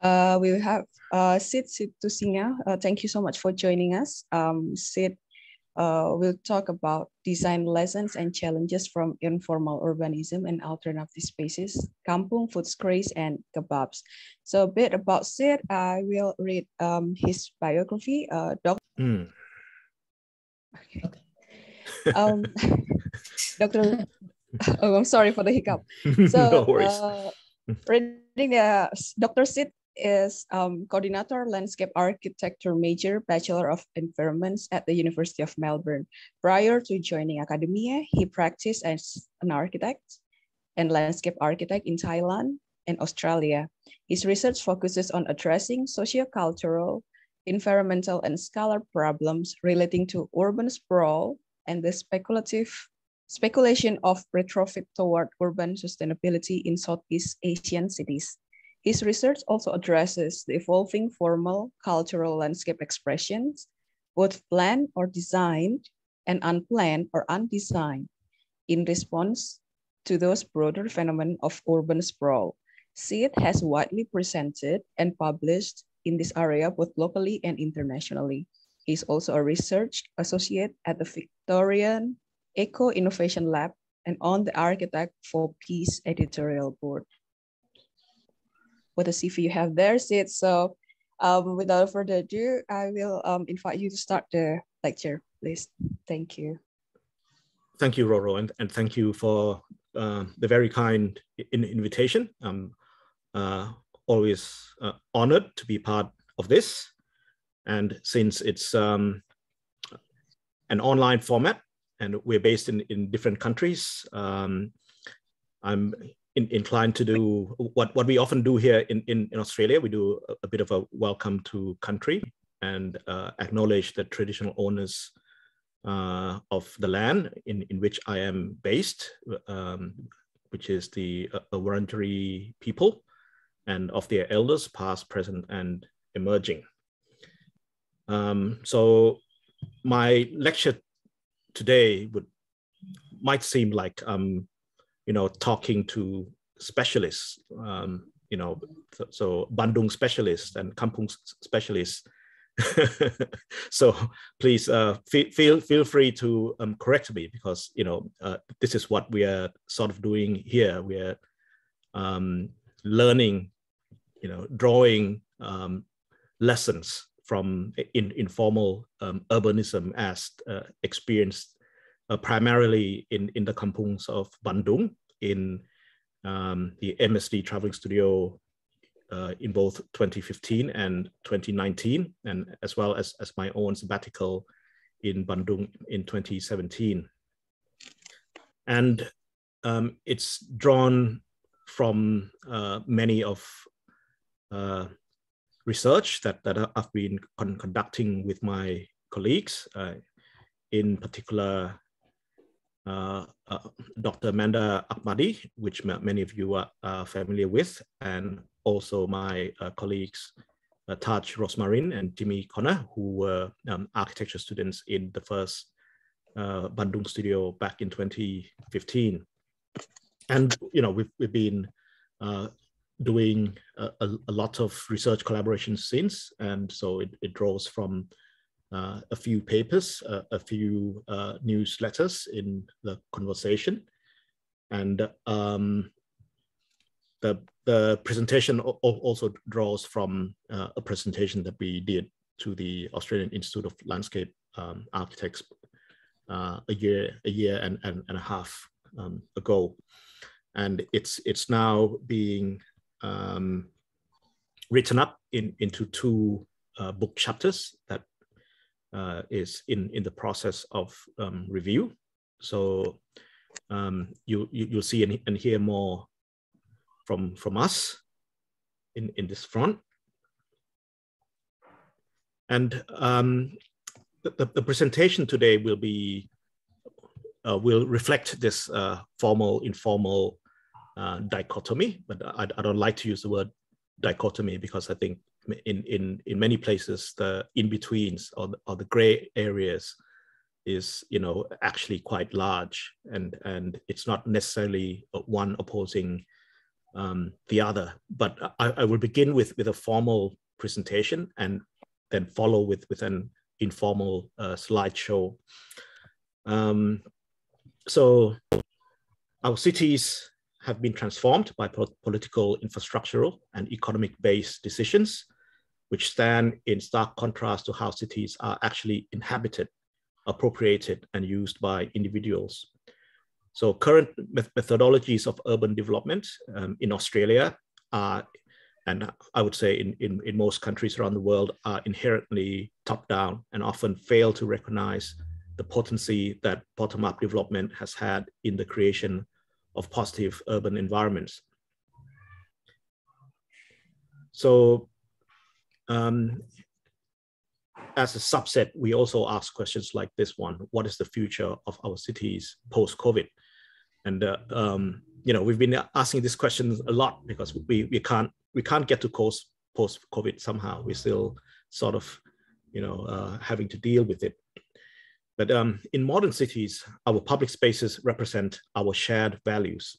We will have Sidh Sintusingha. Thank you so much for joining us. Sidh will talk about design lessons and challenges from informal urbanism and alternative spaces, kampung, food craze, and kebabs. So a bit about Sidh, I will read his biography. Okay. Dr. Oh, I'm sorry for the hiccup. So, No worries. reading Dr. Sidh is coordinator landscape architecture major, Bachelor of Environments at the University of Melbourne. Prior to joining academia, he practiced as an architect and landscape architect in Thailand and Australia. His research focuses on addressing socio-cultural, environmental, and scalar problems relating to urban sprawl and the speculation of retrofit toward urban sustainability in Southeast Asian cities. His research also addresses the evolving formal cultural landscape expressions, both planned or designed and unplanned or undesigned, in response to those broader phenomena of urban sprawl. Sidh has widely presented and published in this area both locally and internationally. He is also a research associate at the Victorian Eco Innovation Lab and on the Architect for Peace editorial board. What a CV you have there, Sidh. So without further ado, I will invite you to start the lecture, please. Thank you. Thank you, Roro, and thank you for the very kind invitation. I'm always honored to be part of this. And since it's an online format and we're based in different countries, I'm inclined to do what we often do here in Australia. We do a bit of a welcome to country and acknowledge the traditional owners of the land in which I am based, which is the Wurundjeri people, and of their elders, past, present, and emerging. So my lecture today might seem like talking to specialists, so Bandung specialists and Kampung specialists. So please feel free to correct me, because this is what we are sort of doing here. We are learning, drawing lessons from informal urbanism as experienced primarily in the kampungs of Bandung, in the MSD Traveling Studio in both 2015 and 2019, and as well as my own sabbatical in Bandung in 2017. And it's drawn from many of research that I've been conducting with my colleagues, in particular Dr. Amanda Ahmadi, which many of you are familiar with, and also my colleagues Taj Rosmarin and Jimmy Connor, who were architecture students in the first Bandung studio back in 2015. And we've been doing a lot of research collaborations since, and so it draws from a few papers, a few newsletters in the conversation, and the presentation also draws from a presentation that we did to the Australian Institute of Landscape Architects a year and a half ago, and it's now being written up into two book chapters that is in the process of review. So you'll see and hear more from us in this front. And the presentation today will reflect this formal informal dichotomy, but I don't like to use the word dichotomy, because I think in many places the in-betweens or the gray areas is actually quite large, and it's not necessarily one opposing the other. But I will begin with a formal presentation and then follow with an informal slideshow. So our cities have been transformed by political, infrastructural, and economic-based decisions, which stand in stark contrast to how cities are actually inhabited, appropriated, and used by individuals. So current methodologies of urban development in Australia are, and I would say in most countries around the world, are inherently top-down and often fail to recognize the potency that bottom-up development has had in the creation of positive urban environments. So as a subset, we also ask questions like this one: what is the future of our cities post-COVID? And we've been asking these questions a lot because we can't get to post-COVID somehow. We're still sort of having to deal with it. But in modern cities, our public spaces represent our shared values.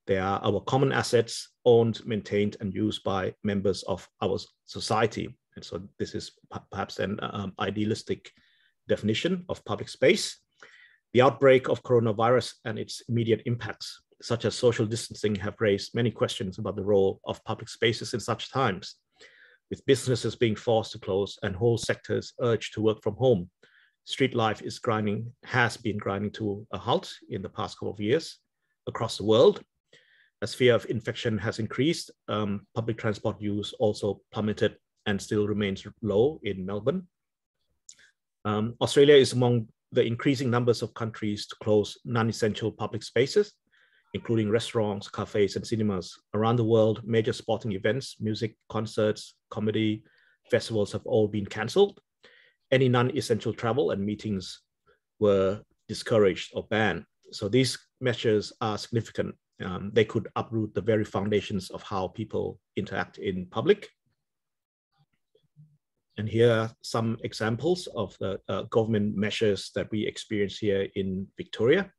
They are our common assets, owned, maintained, and used by members of our society. And so this is perhaps an idealistic definition of public space. The outbreak of coronavirus and its immediate impacts, such as social distancing, have raised many questions about the role of public spaces in such times, with businesses being forced to close and whole sectors urged to work from home. Street life has been grinding to a halt in the past couple of years across the world. As fear of infection has increased, public transport use also plummeted and still remains low in Melbourne. Australia is among the increasing numbers of countries to close non-essential public spaces, including restaurants, cafes, and cinemas. Around the world, major sporting events, music, concerts, comedy, festivals have all been cancelled. Any non-essential travel and meetings were discouraged or banned. So these measures are significant. They could uproot the very foundations of how people interact in public. And here are some examples of the government measures that we experience here in Victoria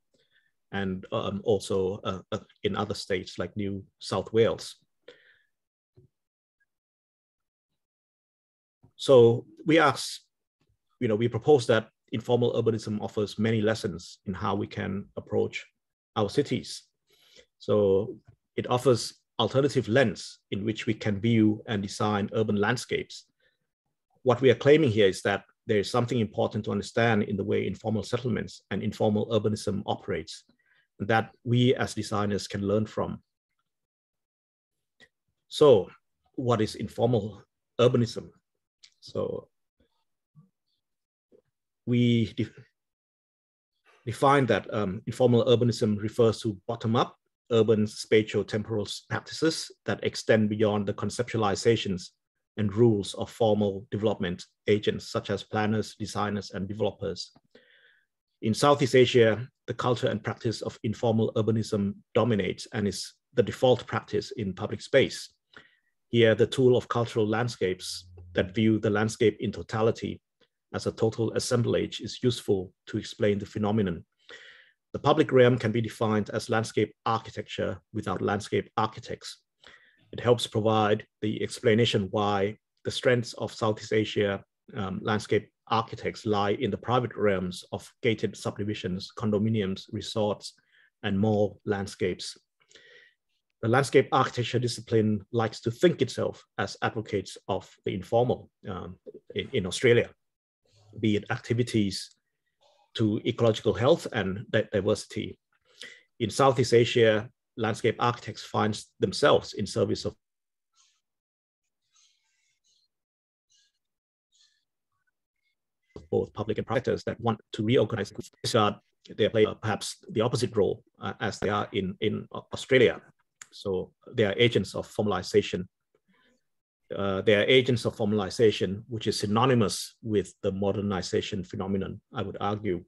and also in other states like New South Wales. So we propose that informal urbanism offers many lessons in how we can approach our cities. So it offers alternative lens in which we can view and design urban landscapes. What we are claiming here is that there is something important to understand in the way informal settlements and informal urbanism operates, and that we as designers can learn from. So what is informal urbanism? So we define that informal urbanism refers to bottom-up urban spatio-temporal practices that extend beyond the conceptualizations and rules of formal development agents such as planners, designers, and developers. In Southeast Asia, the culture and practice of informal urbanism dominates and is the default practice in public space. Here, the tool of cultural landscapes that view the landscape in totality as a total assemblage is useful to explain the phenomenon. The public realm can be defined as landscape architecture without landscape architects. It helps provide the explanation why the strengths of Southeast Asia landscape architects lie in the private realms of gated subdivisions, condominiums, resorts, and mall landscapes. The landscape architecture discipline likes to think itself as advocates of the informal in Australia, be it activities to ecological health and diversity. In Southeast Asia, landscape architects find themselves in service of both public and private sectors that want to reorganize. They play perhaps the opposite role as they are in Australia. So they are agents of formalization. They are agents of formalization, which is synonymous with the modernization phenomenon, I would argue.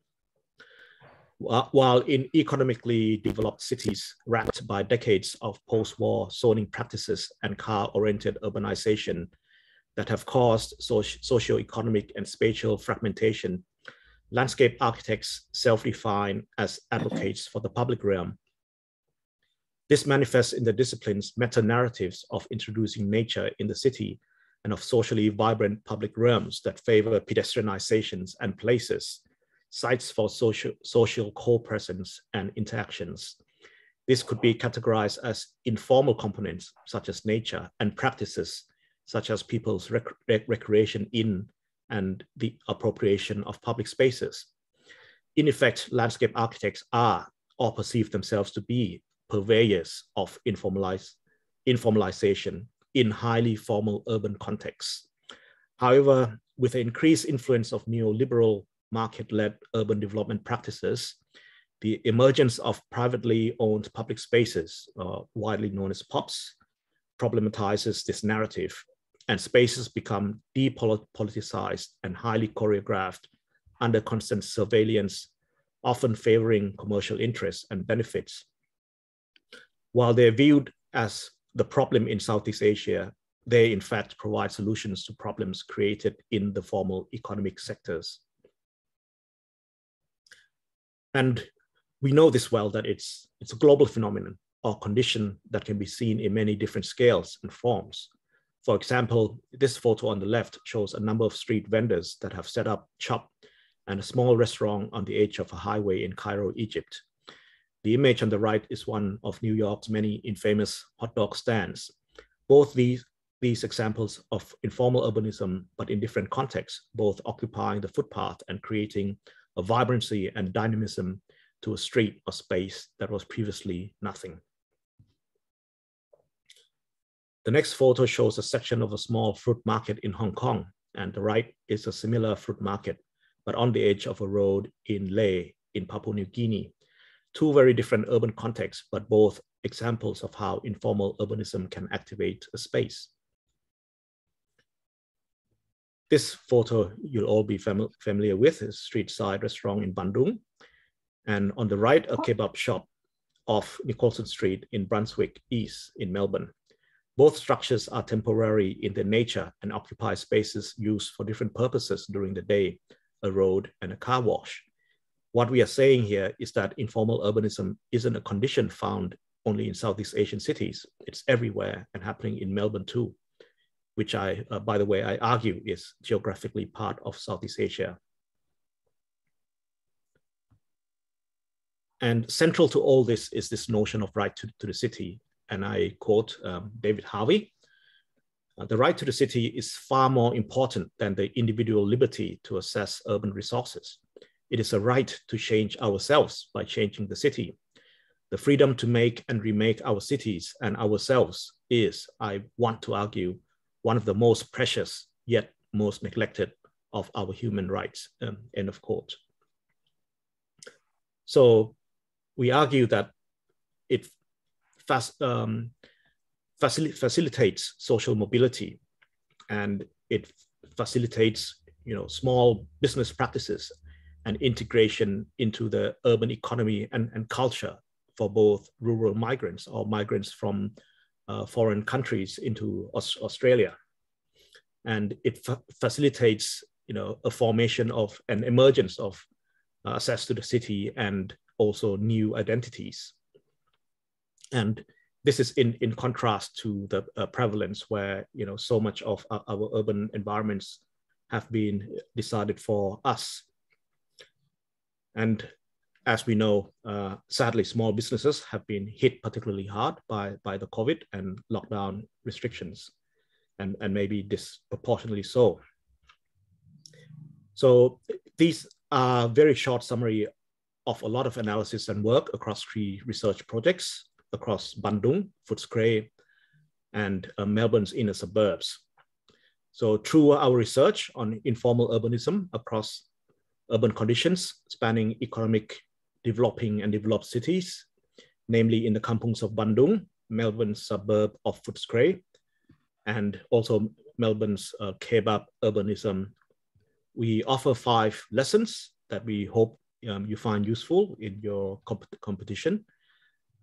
While in economically developed cities wrapped by decades of post-war zoning practices and car-oriented urbanization that have caused socio-economic and spatial fragmentation, landscape architects self-define as advocates for the public realm. This manifests in the discipline's meta-narratives of introducing nature in the city and of socially vibrant public realms that favor pedestrianizations and places, sites for social co-presence and interactions. This could be categorized as informal components, such as nature, and practices, such as people's recreation in and the appropriation of public spaces. In effect, landscape architects are, or perceive themselves to be, purveyors of informalization in highly formal urban contexts. However, with the increased influence of neoliberal market-led urban development practices, the emergence of privately owned public spaces, widely known as POPs, problematizes this narrative, and spaces become depoliticized and highly choreographed under constant surveillance, often favoring commercial interests and benefits. While they're viewed as the problem in Southeast Asia, they in fact provide solutions to problems created in the formal economic sectors. And we know this well, that it's a global phenomenon or condition that can be seen in many different scales and forms. For example, this photo on the left shows a number of street vendors that have set up shop and a small restaurant on the edge of a highway in Cairo, Egypt. The image on the right is one of New York's many infamous hot dog stands. Both these examples of informal urbanism, but in different contexts, both occupying the footpath and creating a vibrancy and dynamism to a street or space that was previously nothing. The next photo shows a section of a small fruit market in Hong Kong, and the right is a similar fruit market, but on the edge of a road in Lae in Papua New Guinea. Two very different urban contexts, but both examples of how informal urbanism can activate a space. This photo you'll all be familiar with, is a street side restaurant in Bandung. And on the right, a kebab shop off Nicholson Street in Brunswick East in Melbourne. Both structures are temporary in their nature and occupy spaces used for different purposes during the day, a road and a car wash. What we are saying here is that informal urbanism isn't a condition found only in Southeast Asian cities. It's everywhere and happening in Melbourne too, which by the way, I argue is geographically part of Southeast Asia. And central to all this is this notion of right to the city. And I quote David Harvey, the right to the city is far more important than the individual liberty to access urban resources. It is a right to change ourselves by changing the city. The freedom to make and remake our cities and ourselves is, I want to argue, one of the most precious yet most neglected of our human rights, end of quote. So we argue that it facilitates social mobility, and it facilitates, small business practices and integration into the urban economy and culture for both rural migrants or migrants from foreign countries into Australia. And it facilitates, a formation of an emergence of access to the city and also new identities. And this is in contrast to the prevalence where, so much of our urban environments have been decided for us. And as we know, sadly, small businesses have been hit particularly hard by the COVID and lockdown restrictions, and maybe disproportionately so. So these are very short summary of a lot of analysis and work across 3 research projects across Bandung, Footscray, and Melbourne's inner suburbs. So through our research on informal urbanism across urban conditions spanning economic developing and developed cities, namely in the kampungs of Bandung, Melbourne's suburb of Footscray, and also Melbourne's kebab urbanism, we offer 5 lessons that we hope you find useful in your competition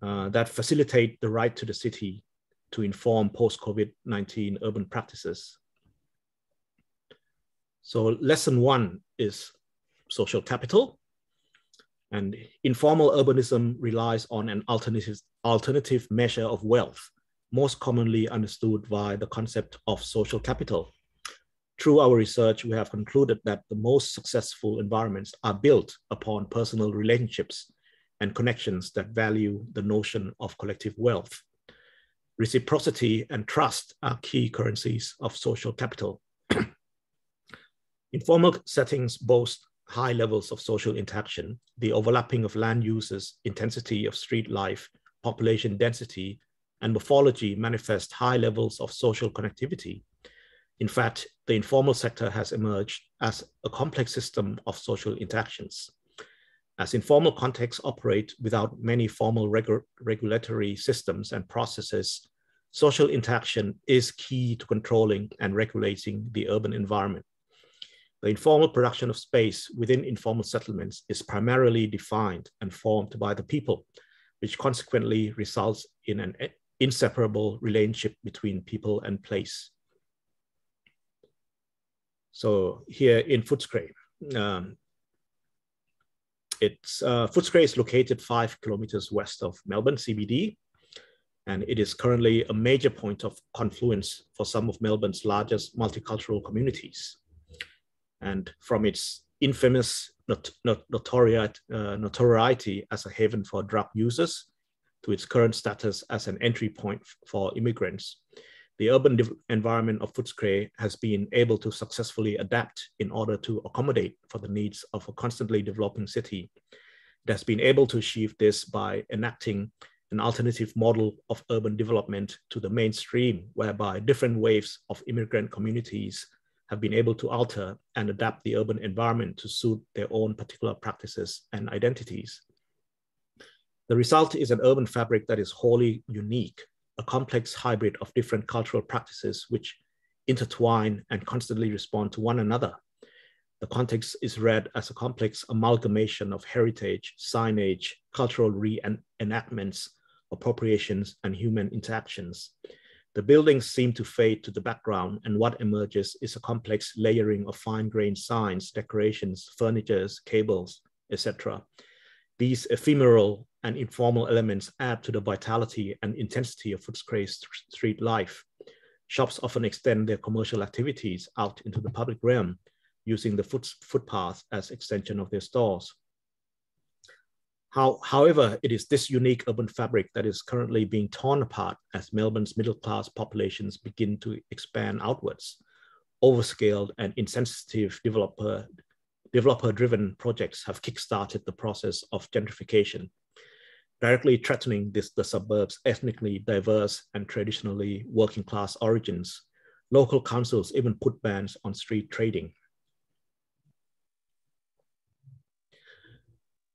that facilitate the right to the city to inform post-COVID-19 urban practices. So lesson 1 is social capital. And informal urbanism relies on an alternative measure of wealth, most commonly understood via the concept of social capital. Through our research, we have concluded that the most successful environments are built upon personal relationships and connections that value the notion of collective wealth. Reciprocity and trust are key currencies of social capital. Informal settings boast high levels of social interaction, the overlapping of land uses, intensity of street life, population density, and morphology manifest high levels of social connectivity. In fact, the informal sector has emerged as a complex system of social interactions. As informal contexts operate without many formal regulatory systems and processes, social interaction is key to controlling and regulating the urban environment. The informal production of space within informal settlements is primarily defined and formed by the people, which consequently results in an inseparable relationship between people and place. So here in Footscray, Footscray is located 5 kilometers west of Melbourne CBD, and it is currently a major point of confluence for some of Melbourne's largest multicultural communities. And from its infamous notoriety as a haven for drug users to its current status as an entry point for immigrants, the urban environment of Footscray has been able to successfully adapt in order to accommodate for the needs of a constantly developing city. It has been able to achieve this by enacting an alternative model of urban development to the mainstream, whereby different waves of immigrant communities have been able to alter and adapt the urban environment to suit their own particular practices and identities. The result is an urban fabric that is wholly unique, a complex hybrid of different cultural practices which intertwine and constantly respond to one another. The context is read as a complex amalgamation of heritage, signage, cultural reenactments, appropriations, and human interactions. The buildings seem to fade to the background, and what emerges is a complex layering of fine-grained signs, decorations, furnitures, cables, etc. These ephemeral and informal elements add to the vitality and intensity of Footscray's street life. Shops often extend their commercial activities out into the public realm, using the footpath as extension of their stores. However, it is this unique urban fabric that is currently being torn apart as Melbourne's middle-class populations begin to expand outwards. Overscaled and insensitive developer-driven projects have kickstarted the process of gentrification, directly threatening the suburbs' ethnically diverse and traditionally working-class origins. Local councils even put bans on street trading.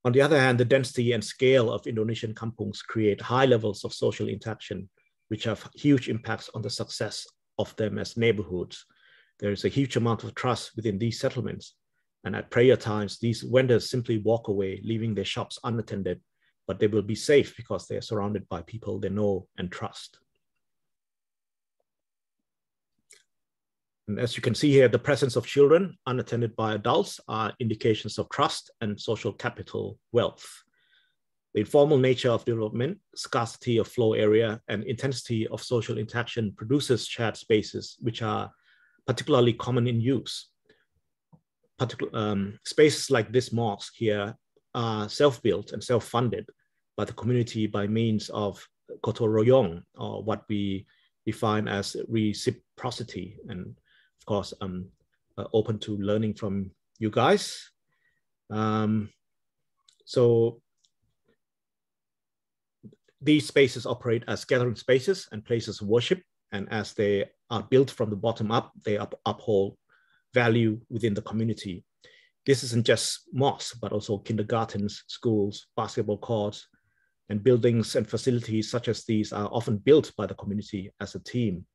On the other hand, the density and scale of Indonesian kampungs create high levels of social interaction, which have huge impacts on the success of them as neighborhoods. There is a huge amount of trust within these settlements. And at prayer times, these vendors simply walk away, leaving their shops unattended, but they will be safe because they are surrounded by people they know and trust. And as you can see here, the presence of children unattended by adults are indications of trust and social capital wealth. The informal nature of development, scarcity of floor area, and intensity of social interaction produces shared spaces, which are particularly common in use. Spaces like this mosque here are self-built and self-funded by the community by means of gotong royong, or what we define as reciprocity. And of course, I'm open to learning from you guys. So these spaces operate as gathering spaces and places of worship. And as they are built from the bottom up, they uphold value within the community. This isn't just mosques, but also kindergartens, schools, basketball courts, and buildings and facilities such as these are often built by the community as a team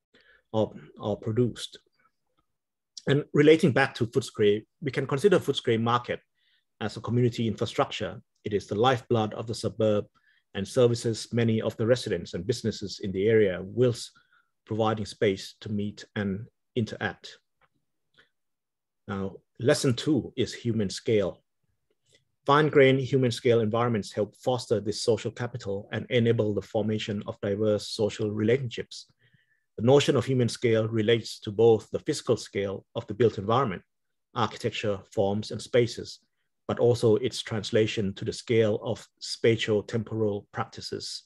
or produced. And relating back to Footscray, we can consider Footscray Market as a community infrastructure. It is the lifeblood of the suburb and services many of the residents and businesses in the area, whilst providing space to meet and interact. Now, lesson 2 is human scale. Fine-grained human-scale environments help foster this social capital and enable the formation of diverse social relationships. The notion of human scale relates to both the physical scale of the built environment, architecture, forms, and spaces, but also its translation to the scale of spatio-temporal practices.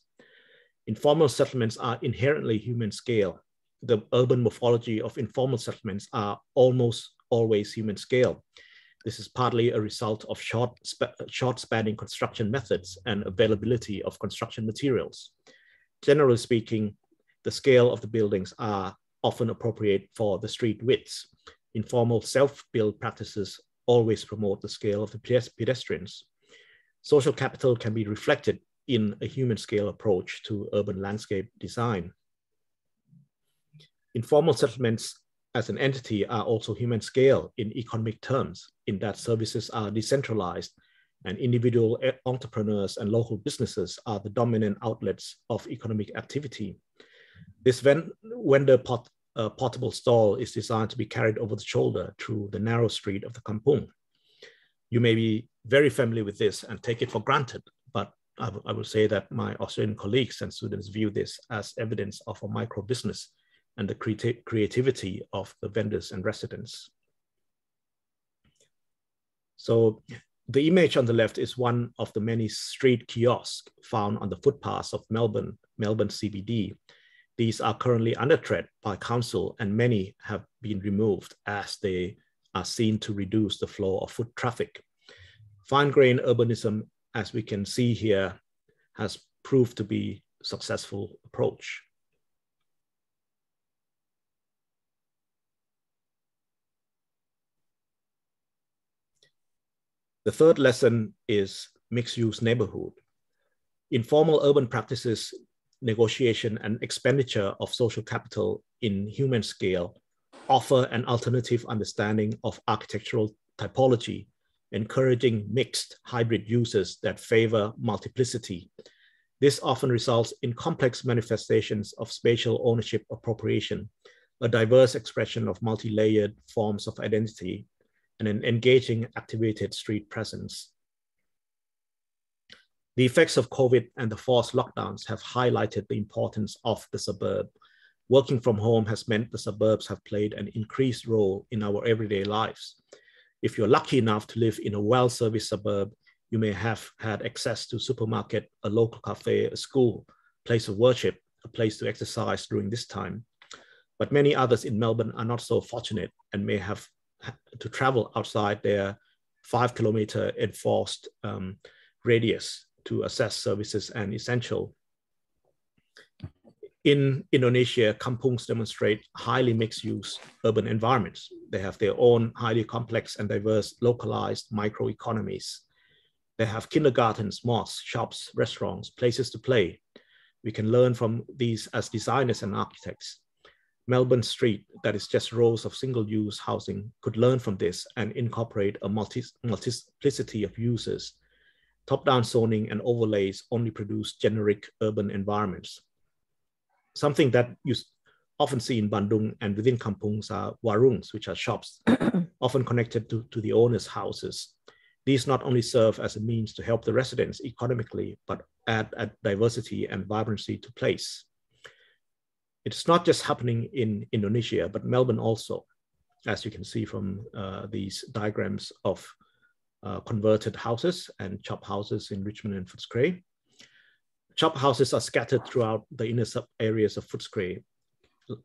Informal settlements are inherently human scale. The urban morphology of informal settlements are almost always human scale. This is partly a result of short-spanning construction methods and availability of construction materials. Generally speaking, the scale of the buildings are often appropriate for the street widths. Informal self-built practices always promote the scale of the pedestrians. Social capital can be reflected in a human scale approach to urban landscape design. Informal settlements as an entity are also human scale in economic terms, in that services are decentralized and individual entrepreneurs and local businesses are the dominant outlets of economic activity. This vendor portable stall is designed to be carried over the shoulder through the narrow street of the kampung. You may be very familiar with this and take it for granted, but I will say that my Australian colleagues and students view this as evidence of a micro business and the creativity of the vendors and residents. So the image on the left is one of the many street kiosks found on the footpaths of Melbourne CBD. These are currently under threat by council and many have been removed as they are seen to reduce the flow of foot traffic. Fine-grained urbanism, as we can see here, has proved to be a successful approach. The third lesson is mixed-use neighborhood. Informal urban practices, negotiation, and expenditure of social capital in human scale offer an alternative understanding of architectural typology, encouraging mixed hybrid uses that favor multiplicity. This often results in complex manifestations of spatial ownership appropriation, a diverse expression of multi-layered forms of identity, and an engaging activated street presence. The effects of COVID and the forced lockdowns have highlighted the importance of the suburb. Working from home has meant the suburbs have played an increased role in our everyday lives. If you're lucky enough to live in a well-serviced suburb, you may have had access to a supermarket, a local cafe, a school, place of worship, a place to exercise during this time. But many others in Melbourne are not so fortunate and may have to travel outside their 5-kilometer enforced radius to access services and essential. In Indonesia, kampungs demonstrate highly mixed-use urban environments. They have their own highly complex and diverse localized microeconomies. They have kindergartens, mosques, shops, restaurants, places to play. We can learn from these as designers and architects. Melbourne Street, that is just rows of single-use housing, could learn from this and incorporate a multiplicity of uses. Top-down zoning and overlays only produce generic urban environments. Something that you often see in Bandung and within kampungs are warungs, which are shops, often connected to the owner's houses. These not only serve as a means to help the residents economically, but add diversity and vibrancy to place. It's not just happening in Indonesia, but Melbourne also, as you can see from these diagrams of converted houses and chop houses in Richmond and Footscray. Chop houses are scattered throughout the inner sub areas of Footscray.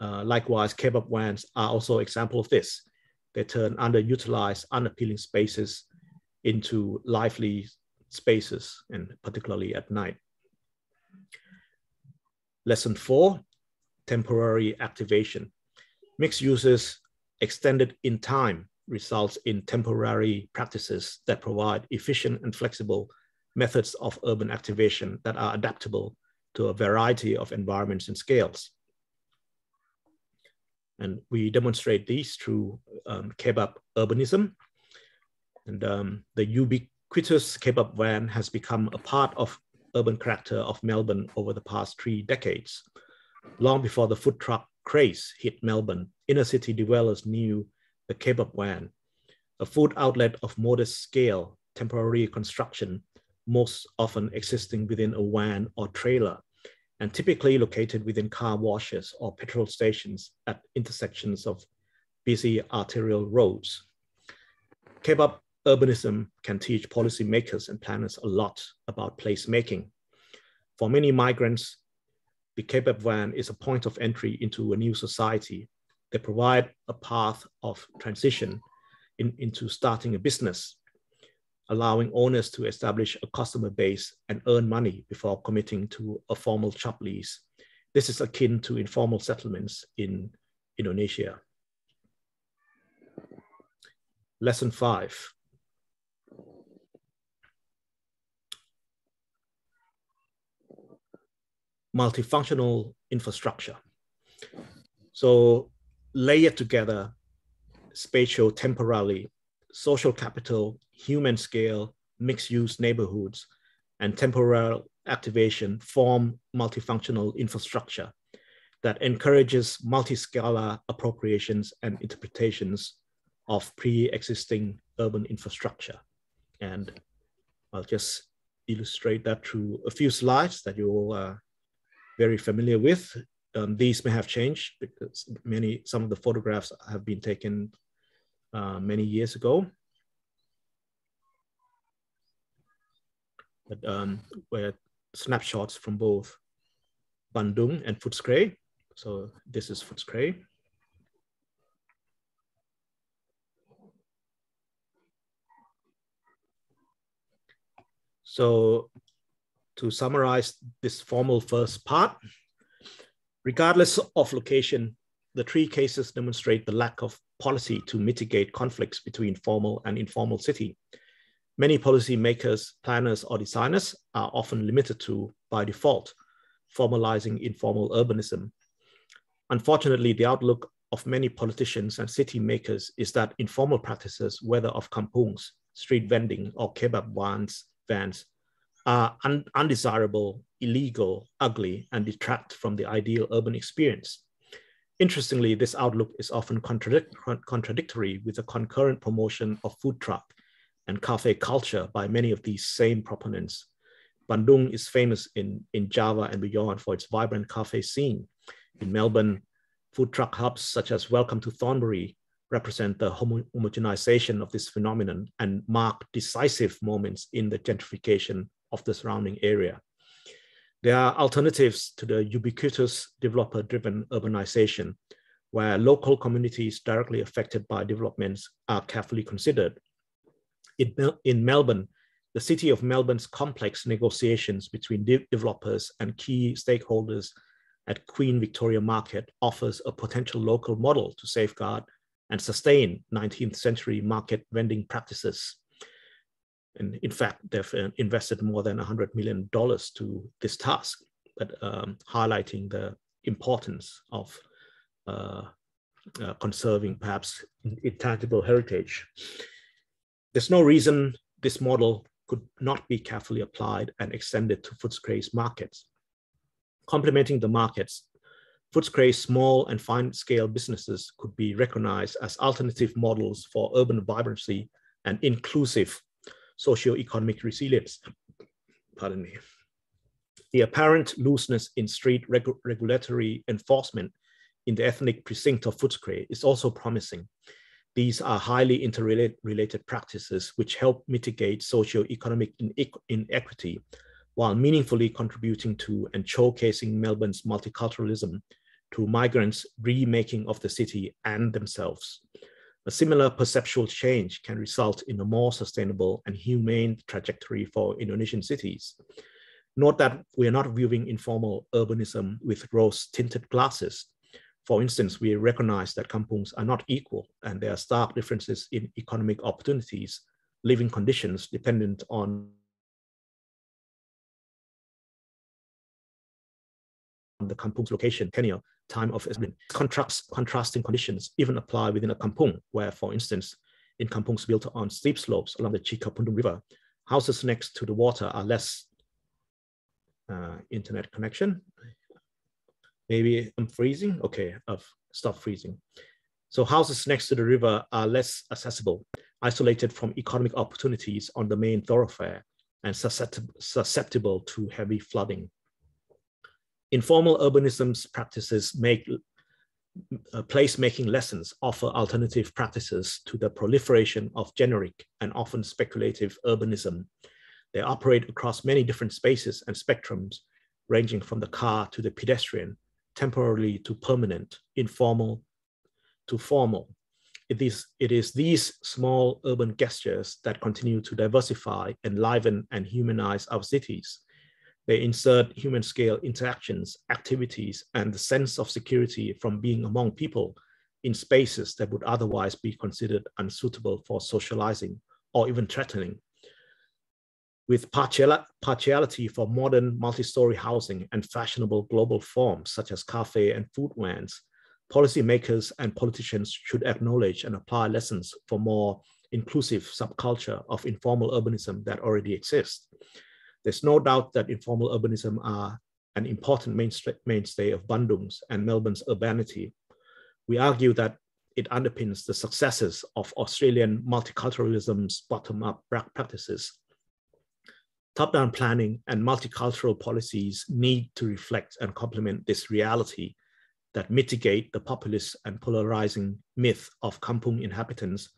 Likewise, kebab vans are also an example of this. They turn underutilized, unappealing spaces into lively spaces, and particularly at night. Lesson 4, temporary activation. Mixed uses extended in time results in temporary practices that provide efficient and flexible methods of urban activation that are adaptable to a variety of environments and scales. And we demonstrate these through kebab urbanism. And the ubiquitous kebab van has become a part of urban character of Melbourne over the past 3 decades. Long before the food truck craze hit Melbourne, inner city dwellers knew the kebab van, a food outlet of modest scale temporary construction, most often existing within a van or trailer, and typically located within car washes or petrol stations at intersections of busy arterial roads. Kebab urbanism can teach policymakers and planners a lot about placemaking. For many migrants, the kebab van is a point of entry into a new society. They provide a path of transition into starting a business, allowing owners to establish a customer base and earn money before committing to a formal shop lease. This is akin to informal settlements in Indonesia. Lesson 5. Multifunctional infrastructure. So layered together, spatial, temporally, social capital, human scale, mixed-use neighborhoods, and temporal activation form multifunctional infrastructure that encourages multi-scalar appropriations and interpretations of pre-existing urban infrastructure. And I'll just illustrate that through a few slides that you're very familiar with. These may have changed because some of the photographs have been taken many years ago. But were snapshots from both Bandung and Footscray. So this is Footscray. So to summarize this formal first part, regardless of location, the three cases demonstrate the lack of policy to mitigate conflicts between formal and informal city. Many policymakers, planners, or designers are often limited to, by default, formalizing informal urbanism. Unfortunately, the outlook of many politicians and city makers is that informal practices, whether of kampungs, street vending, or kebab vans, are undesirable, illegal, ugly, and detract from the ideal urban experience. Interestingly, this outlook is often contradictory with the concurrent promotion of food truck and cafe culture by many of these same proponents. Bandung is famous in Java and beyond for its vibrant cafe scene. In Melbourne, food truck hubs such as Welcome to Thornbury represent the homogenization of this phenomenon and mark decisive moments in the gentrification of the surrounding area. There are alternatives to the ubiquitous developer-driven urbanization, where local communities directly affected by developments are carefully considered. In Melbourne, the City of Melbourne's complex negotiations between developers and key stakeholders at Queen Victoria Market offers a potential local model to safeguard and sustain 19th century market vending practices. And in fact, they've invested more than $100 million to this task, but highlighting the importance of conserving perhaps intangible heritage. There's no reason this model could not be carefully applied and extended to Footscray's markets. Complementing the markets, Footscray's small and fine-scale businesses could be recognized as alternative models for urban vibrancy and inclusive socio-economic resilience. Pardon me. The apparent looseness in street regulatory enforcement in the ethnic precinct of Footscray is also promising. These are highly interrelated practices which help mitigate socio-economic inequity while meaningfully contributing to and showcasing Melbourne's multiculturalism through migrants' remaking of the city and themselves. A similar perceptual change can result in a more sustainable and humane trajectory for Indonesian cities. Note that we are not viewing informal urbanism with rose-tinted glasses. For instance, we recognize that kampungs are not equal and there are stark differences in economic opportunities, living conditions dependent on the kampung's location, tenure, time of establishment. Contrasting conditions even apply within a kampung, where, for instance, in kampungs built on steep slopes along the Cikapundung River, houses next to the water are less internet connection. Maybe I'm freezing. Okay, I've stopped freezing. So houses next to the river are less accessible, isolated from economic opportunities on the main thoroughfare and susceptible to heavy flooding. Informal urbanism's practices make place-making lessons offer alternative practices to the proliferation of generic and often speculative urbanism. They operate across many different spaces and spectrums, ranging from the car to the pedestrian, temporary to permanent, informal to formal. It is these small urban gestures that continue to diversify, enliven, and humanize our cities. They insert human-scale interactions, activities, and the sense of security from being among people in spaces that would otherwise be considered unsuitable for socializing or even threatening. With partiality for modern multi-story housing and fashionable global forms such as cafe and food vans, policymakers and politicians should acknowledge and apply lessons for more inclusive subculture of informal urbanism that already exists. There's no doubt that informal urbanism are an important mainstay of Bandung's and Melbourne's urbanity. We argue that it underpins the successes of Australian multiculturalism's bottom-up practices. Top-down planning and multicultural policies need to reflect and complement this reality that mitigate the populist and polarizing myth of kampung inhabitants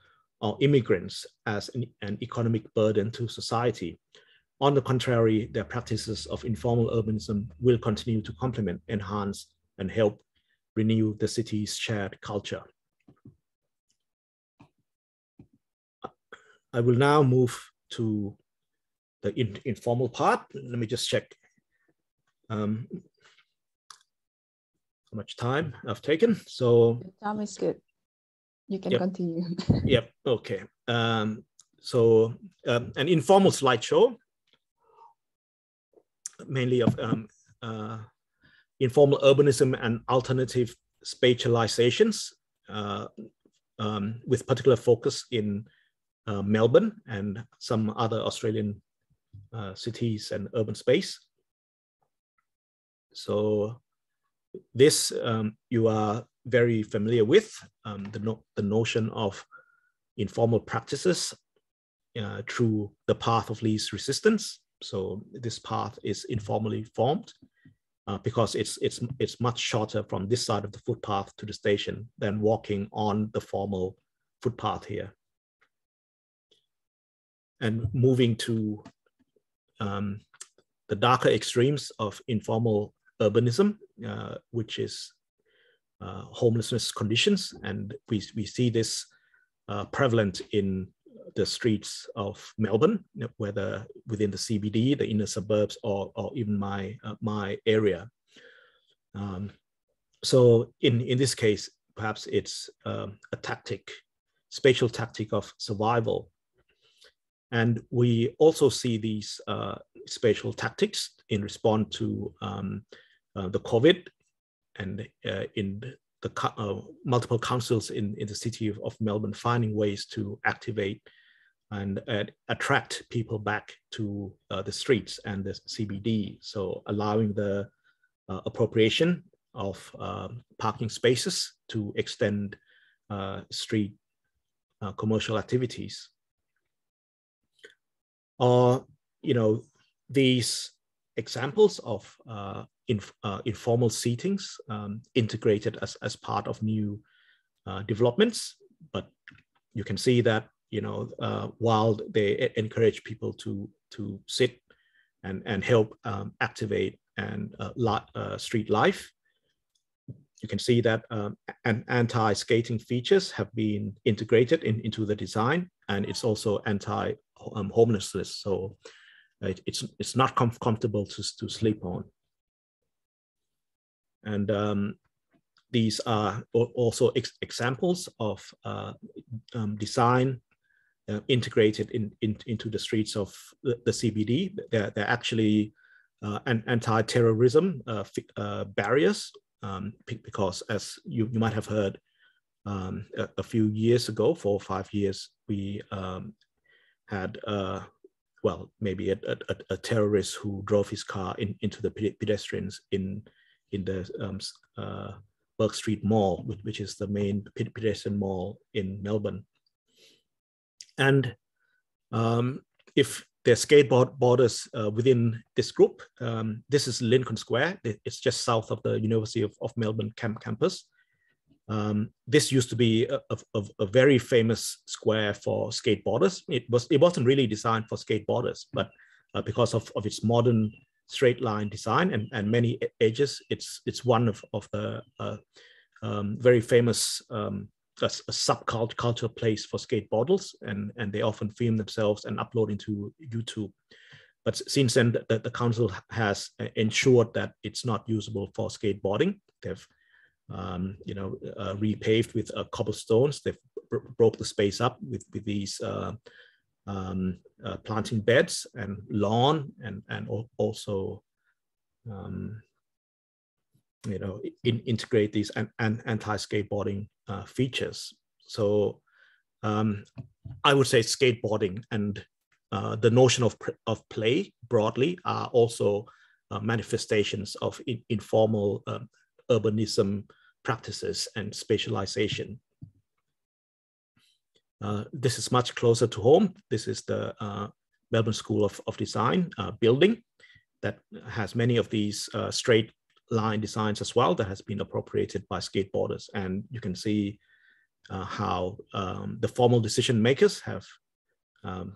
or immigrants as an economic burden to society. On the contrary, their practices of informal urbanism will continue to complement, enhance, and help renew the city's shared culture. I will now move to the informal part. Let me just check how much time I've taken. So the time is good. You can yep. continue. Yep. Okay. An informal slideshow, mainly of informal urbanism and alternative spatializations, with particular focus in Melbourne and some other Australian cities and urban space. So this you are very familiar with, the notion of informal practices through the path of least resistance. So this path is informally formed because it's much shorter from this side of the footpath to the station than walking on the formal footpath here. And moving to the darker extremes of informal urbanism, which is homelessness conditions. And we see this prevalent in the streets of Melbourne, whether within the CBD, the inner suburbs, or even my area. So in this case, perhaps it's a tactic, spatial tactic of survival. And we also see these spatial tactics in response to the COVID, and in the multiple councils in the city of Melbourne finding ways to activate and attract people back to the streets and the CBD. So allowing the appropriation of parking spaces to extend street commercial activities. Or, these examples of informal seatings integrated as part of new developments. But you can see that, while they encourage people to sit and help activate and street life, you can see that anti-skating features have been integrated into the design, and it's also anti-homelessness. So it's not comfortable to sleep on. And these are also examples of design integrated into the streets of the CBD. They're actually anti-terrorism barriers, because as you might have heard, a few years ago, 4 or 5 years, we had maybe a terrorist who drove his car into the pedestrians in the Burke Street Mall, which is the main pedestrian mall in Melbourne. And if there's skateboarders within this group, this is Lincoln Square. It's just south of the University of Melbourne campus. This used to be a very famous square for skateboarders. It wasn't really designed for skateboarders, but because of its modern straight line design and many edges, it's one of the very famous a subcultural place for skateboarders, and they often film themselves and upload into YouTube. But since then, the council has ensured that it's not usable for skateboarding. They've repaved with cobblestones. They've broke the space up with these planting beds and lawn, and also integrate these anti-skateboarding features. So I would say skateboarding and the notion of play broadly are also manifestations of informal urbanism practices and spatialization. This is much closer to home. This is the Melbourne School of Design building that has many of these straight line designs as well that has been appropriated by skateboarders. And you can see how the formal decision makers have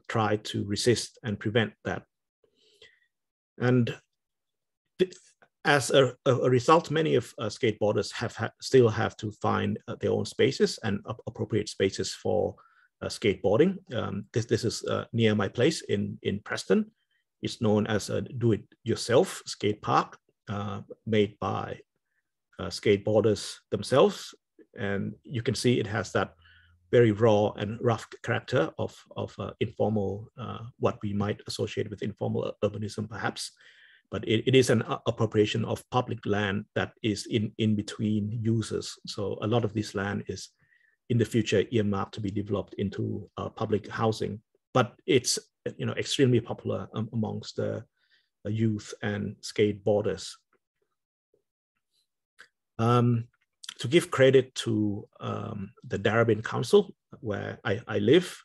tried to resist and prevent that. And as a result, many of skateboarders still have to find their own spaces and appropriate spaces for skateboarding. This is near my place in Preston. It's known as a do-it-yourself skate park made by skateboarders themselves. And you can see it has that very raw and rough character of informal, what we might associate with informal urbanism perhaps. But it is an appropriation of public land that is in between users. So a lot of this land is in the future earmarked to be developed into public housing. But it's extremely popular amongst the youth and skateboarders. To give credit to the Darebin Council, where I live,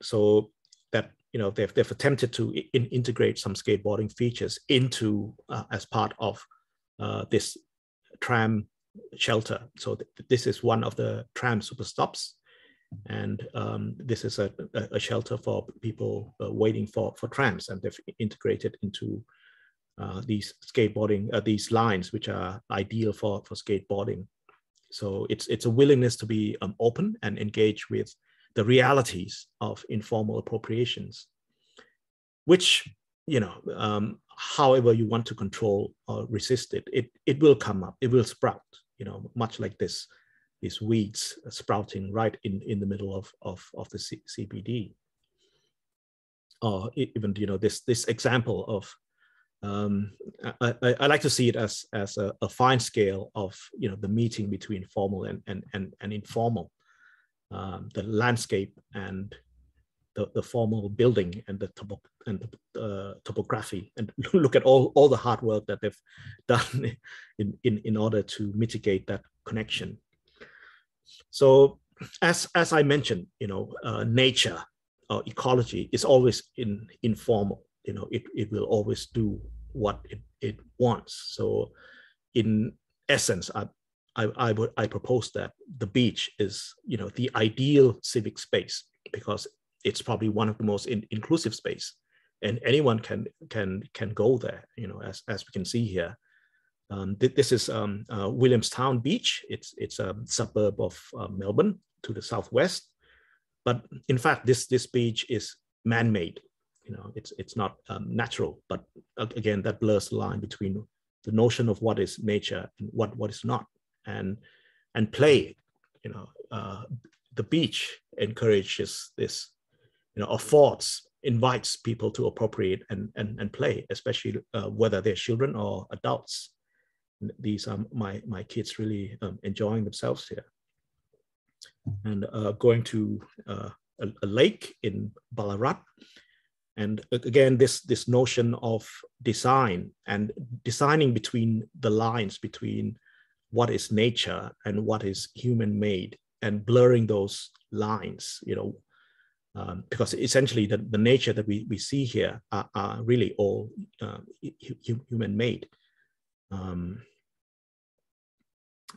so that they've attempted to integrate some skateboarding features into as part of this tram shelter. So this is one of the tram super stops, and this is a shelter for people waiting for trams, and they've integrated into these skateboarding these lines, which are ideal for skateboarding. So it's a willingness to be open and engage with the realities of informal appropriations, which, however you want to control or resist it will come up, it will sprout, much like these weeds sprouting right in the middle of the CBD. Or even, this example of, I like to see it as a fine scale of, the meeting between formal and informal. The landscape and the formal building and the topography, and look at all the hard work that they've done in order to mitigate that connection. So as I mentioned, nature or ecology is always informal. It will always do what it wants. So in essence, I propose that the beach is, the ideal civic space, because it's probably one of the most inclusive space, and anyone can go there. As we can see here, this is Williamstown Beach. It's a suburb of Melbourne to the southwest, but in fact this beach is man-made. It's not natural, but again that blurs the line between the notion of what is nature and what is not. And play, the beach encourages this, affords, invites people to appropriate and play, especially whether they're children or adults. These are my kids really enjoying themselves here. And going to a lake in Ballarat. And again, this notion of design and designing between the lines between what is nature and what is human made, and blurring those lines. because essentially the nature that we see here are really all human-made.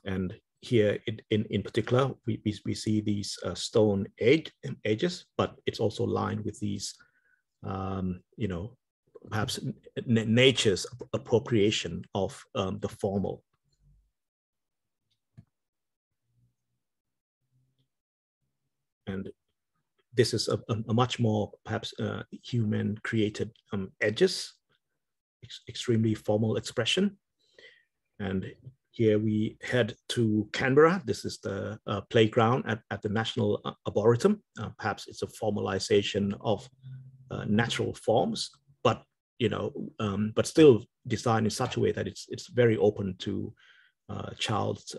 And here in particular, we see these stone edges, but it's also lined with these, perhaps nature's appropriation of the formal. And this is a much more perhaps human created edges, extremely formal expression. And here we head to Canberra. This is the playground at the National Arboretum. Perhaps it's a formalization of natural forms, but but still designed in such a way that it's very open to child's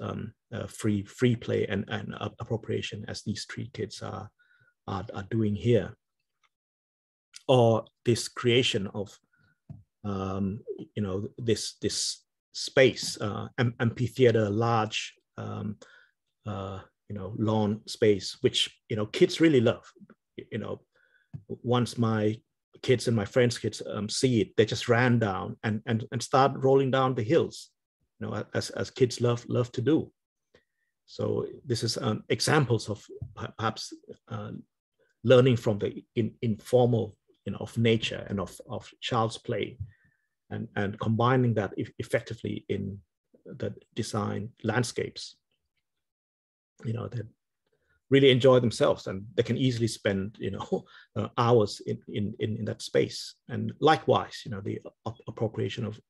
free play and appropriation, as these 3 kids are doing here. Or this creation of this space, amphitheater, large lawn space, which kids really love. Once my kids and my friends' kids see it, they just ran down and start rolling down the hills, as kids love to do. So this is examples of perhaps learning from the informal, of nature and of child's play, and combining that effectively in the design landscapes. They really enjoy themselves, and they can easily spend hours in that space. And likewise, the appropriation of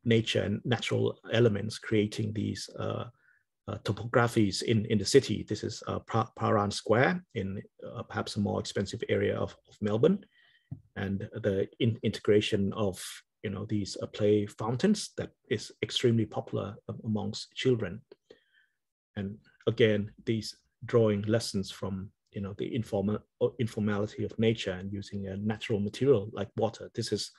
nature and natural elements, creating these topographies in the city. This is Paran Square in perhaps a more expensive area of Melbourne, and the integration of these play fountains that is extremely popular amongst children. And again, these drawing lessons from the informality of nature and using a natural material like water. This is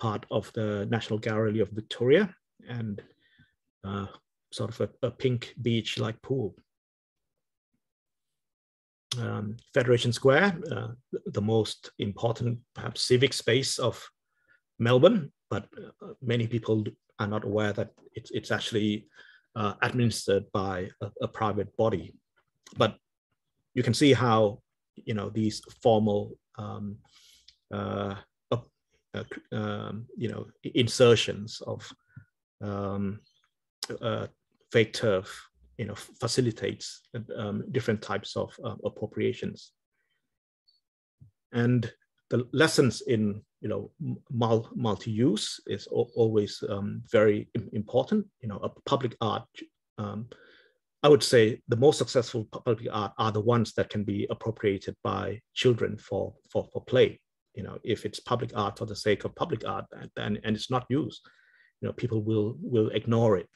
part of the National Gallery of Victoria, and sort of a pink beach-like pool. Federation Square, the most important perhaps civic space of Melbourne, but many people are not aware that it's actually administered by a private body. But you can see how these formal insertions of fake turf facilitates different types of appropriations. And the lessons in multi-use is always very important. A public art, I would say the most successful public art are the ones that can be appropriated by children for play. If it's public art for the sake of public art and it's not used, people will ignore it.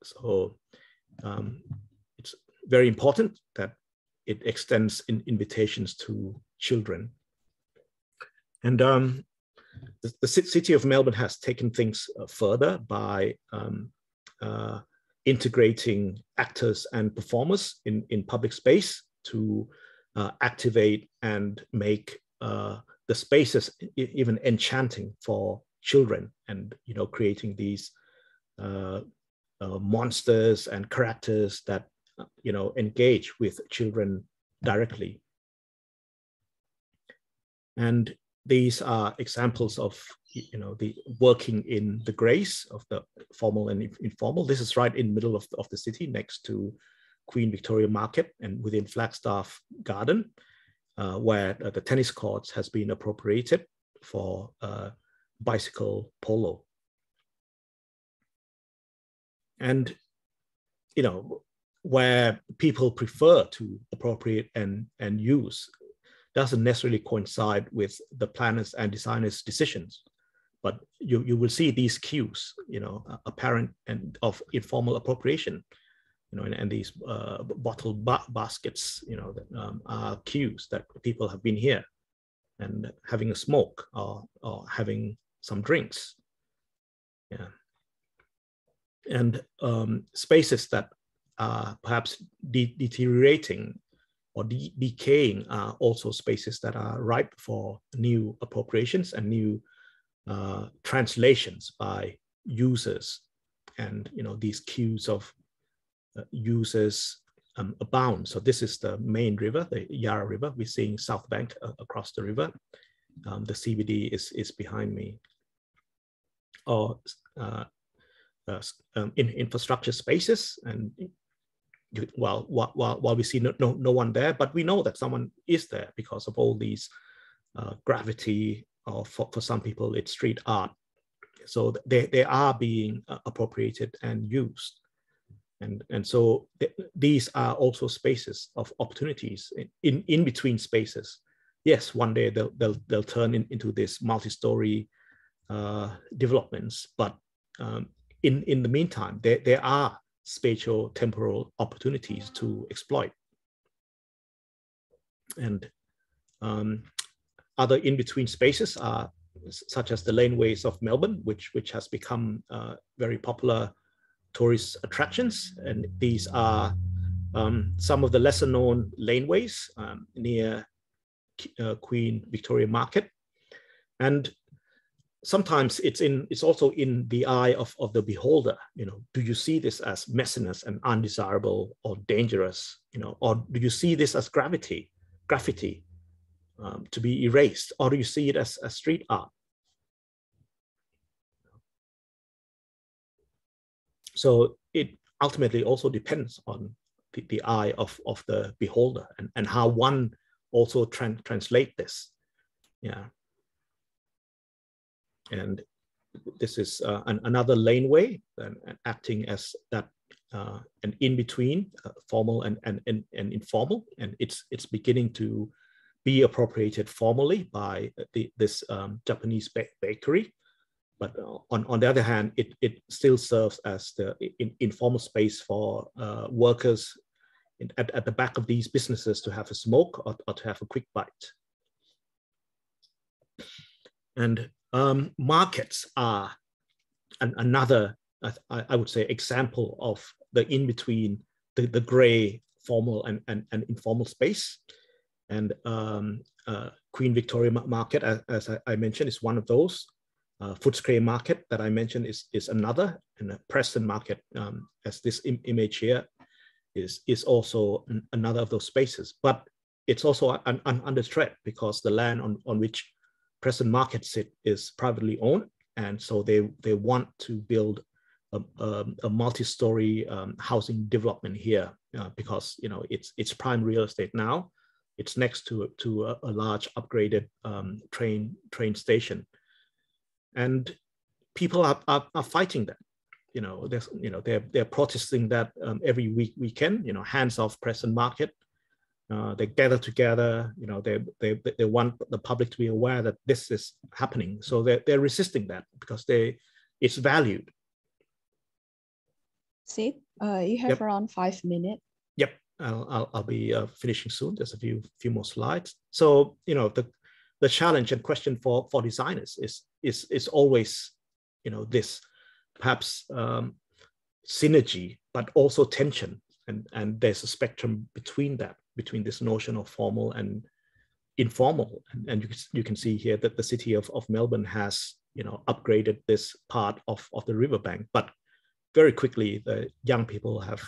So it's very important that it extends invitations to children. And the city of Melbourne has taken things further by integrating actors and performers in public space to activate and make the spaces even enchanting for children, and creating these monsters and characters that engage with children directly. And these are examples of the working in the grace of the formal and informal. This is right in the middle of the city, next to Queen Victoria Market and within Flagstaff Garden, where the tennis courts has been appropriated for bicycle polo. And where people prefer to appropriate and use doesn't necessarily coincide with the planners and designers' decisions, but you will see these cues, apparent and of informal appropriation, and these bottle baskets, that are cues that people have been here and having a smoke or having some drinks, yeah, and spaces that are perhaps deteriorating or decaying are also spaces that are ripe for new appropriations and new translations by users. And these queues of users abound. So this is the main river, the Yarra River. We're seeing South Bank across the river. The CBD is behind me. Or in infrastructure spaces, and while we see no one there, but we know that someone is there because of all these gravity, or for some people it's street art. So they are being appropriated and used, and so these are also spaces of opportunities in between spaces. Yes, one day they'll turn into this multi-story developments, but in the meantime, there are spatial temporal opportunities to exploit. And other in-between spaces are such as the laneways of Melbourne, which has become very popular tourist attractions. And these are some of the lesser known laneways near Queen Victoria Market. And sometimes it's also in the eye of the beholder. Do you see this as messiness and undesirable or dangerous? Or do you see this as graffiti to be erased, or do you see it as street art? So it ultimately also depends on the eye of the beholder, and how one also translate this. Yeah. And this is another laneway, acting as that an in-between formal and informal, and it's beginning to be appropriated formally by this Japanese bakery. But on the other hand, it still serves as the informal space for workers at the back of these businesses to have a smoke or to have a quick bite. And markets are another, I would say, example of the in-between, the gray formal and informal space. And Queen Victoria Market, as I mentioned, is one of those. Footscray Market that I mentioned is another, and Preston Market, as this image here, is also another of those spaces. But it's also under threat because the land on which Preston Market sit is privately owned, and so they want to build a multi-story housing development here because it's prime real estate now. It's next to a large upgraded train station, and people are fighting that. They're protesting that every weekend. Hands off Preston Market. They gather together. They want the public to be aware that this is happening. So they're resisting that because it's valued. Sidh, you have around 5 minutes. Yep, I'll be finishing soon. There's a few more slides. So the challenge and question for designers is always this perhaps synergy, but also tension, and there's a spectrum between this notion of formal and informal. And you can see here that the city of Melbourne has upgraded this part of the riverbank, but very quickly the young people have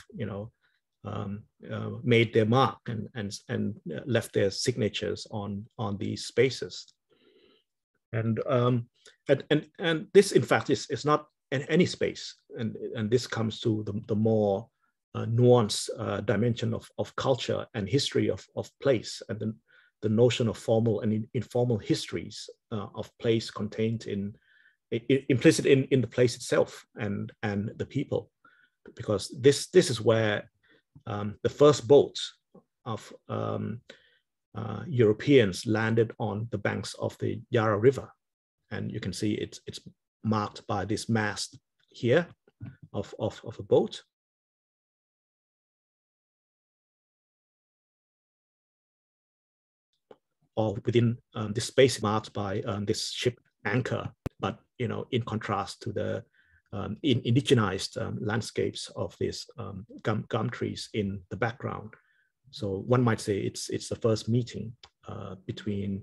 made their mark and left their signatures on these spaces. And this in fact is not any space, and this comes to the more nuanced dimension of culture and history of place, and the notion of formal and informal histories of place contained implicit in the place itself and the people, because this is where the first boats of Europeans landed on the banks of the Yarra River, and you can see it's marked by this mast here of a boat. Or within this space marked by this ship anchor, but in contrast to the indigenized landscapes of these gum trees in the background. So one might say it's the first meeting between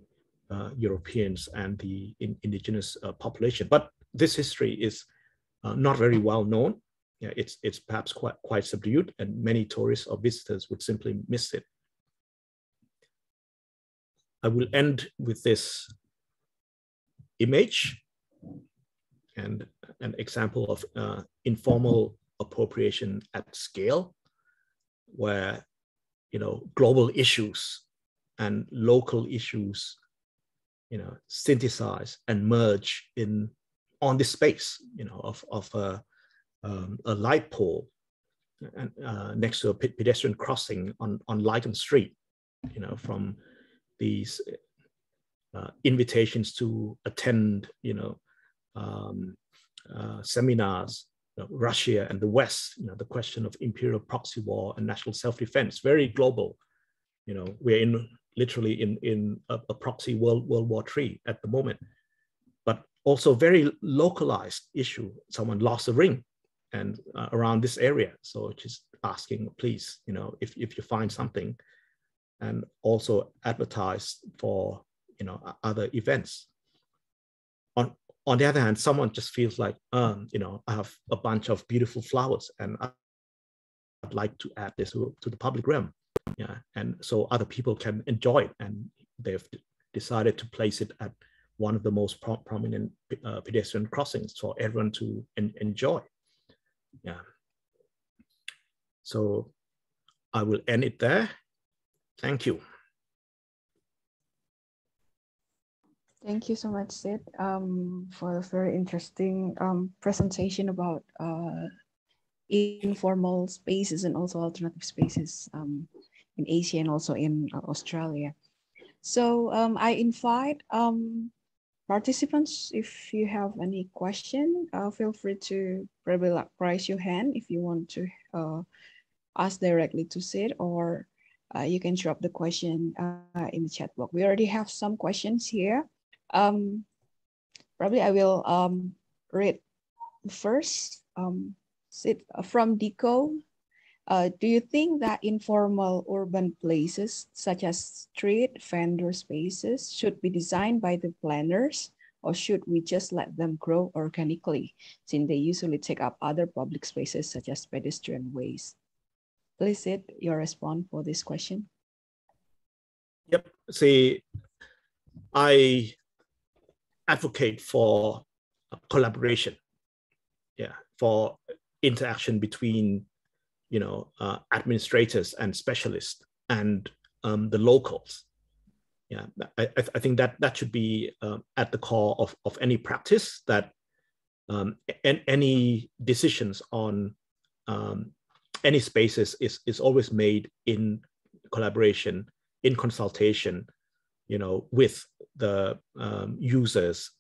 Europeans and the indigenous population. But this history is not very well known. Yeah, it's perhaps quite subdued, and many tourists or visitors would simply miss it. I will end with this image and an example of informal appropriation at scale, where global issues and local issues synthesize and merge on this space of a light pole and next to a pedestrian crossing on Lighton Street, from these invitations to attend seminars, Russia and the West, the question of imperial proxy war and national self-defense, very global. We're literally in a proxy World War III at the moment, but also very localized issue. Someone lost a ring and around this area. So just asking, please, if you find something, and also advertise for, other events. On the other hand, someone just feels like, I have a bunch of beautiful flowers and I'd like to add this to the public realm. Yeah, and so other people can enjoy it, and they've decided to place it at one of the most prominent pedestrian crossings for everyone to enjoy. Yeah. So I will end it there. Thank you. Thank you so much, Sid, for a very interesting presentation about informal spaces and also alternative spaces in Asia and also in Australia. So I invite participants, if you have any question, feel free to raise your hand if you want to ask directly to Sid, or you can drop the question in the chat box. We already have some questions here. Probably I will read first. Sid, from Dico, do you think that informal urban places such as street vendor spaces should be designed by the planners, or should we just let them grow organically, since they usually take up other public spaces such as pedestrian ways? Please, Sid, your response for this question. Yep. See, I advocate for collaboration, for interaction between administrators and specialists and the locals. Yeah, I think that should be at the core of any practice, that any decisions on any spaces is always made in collaboration, in consultation, with the users,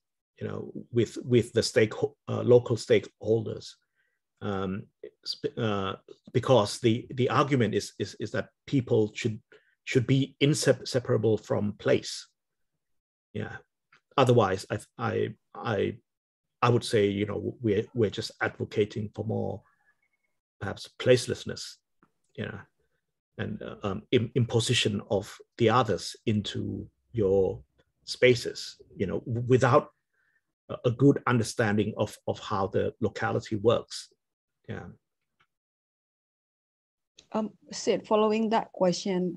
with the local stakeholders, because the argument is that people should be inseparable from place. Yeah. Otherwise, I would say, we're just advocating for more, perhaps, placelessness, and imposition of the others into your spaces, without a good understanding of how the locality works. Yeah. Sid, following that question,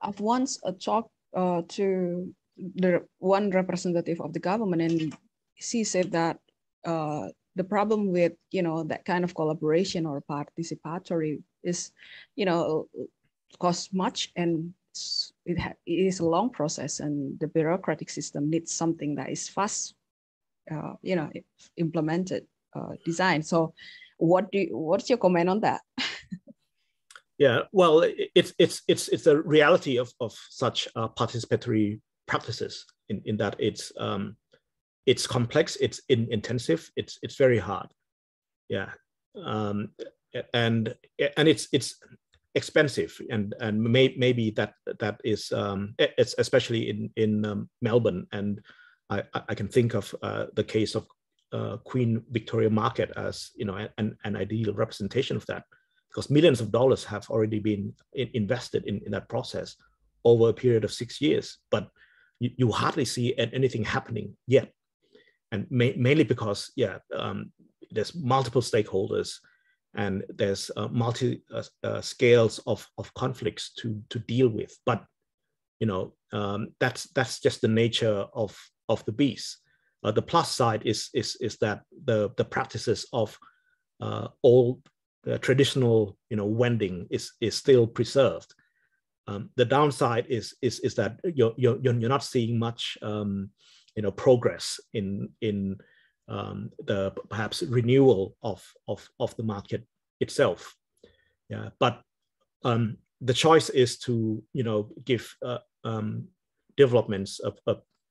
I've once talked to the one representative of the government, and she said that the problem with that kind of collaboration or participatory is costs much, and it is a long process, and the bureaucratic system needs something that is fast implemented, designed. So what's your comment on that? Yeah, well, it's a reality of such participatory practices in that it's complex, it's intensive, it's very hard. Yeah. And it's expensive, and maybe that is it's especially in Melbourne, and I can think of the case of Queen Victoria Market as an ideal representation of that. because millions of dollars have already been invested in that process over a period of 6 years, but you hardly see anything happening yet. And mainly because, there's multiple stakeholders and there's multi scales of conflicts to deal with. But, that's just the nature of the beast. The plus side is that the practices of old traditional, vending is still preserved. The downside is that you're not seeing much, progress in the perhaps renewal of the market itself. Yeah, but the choice is to, give developments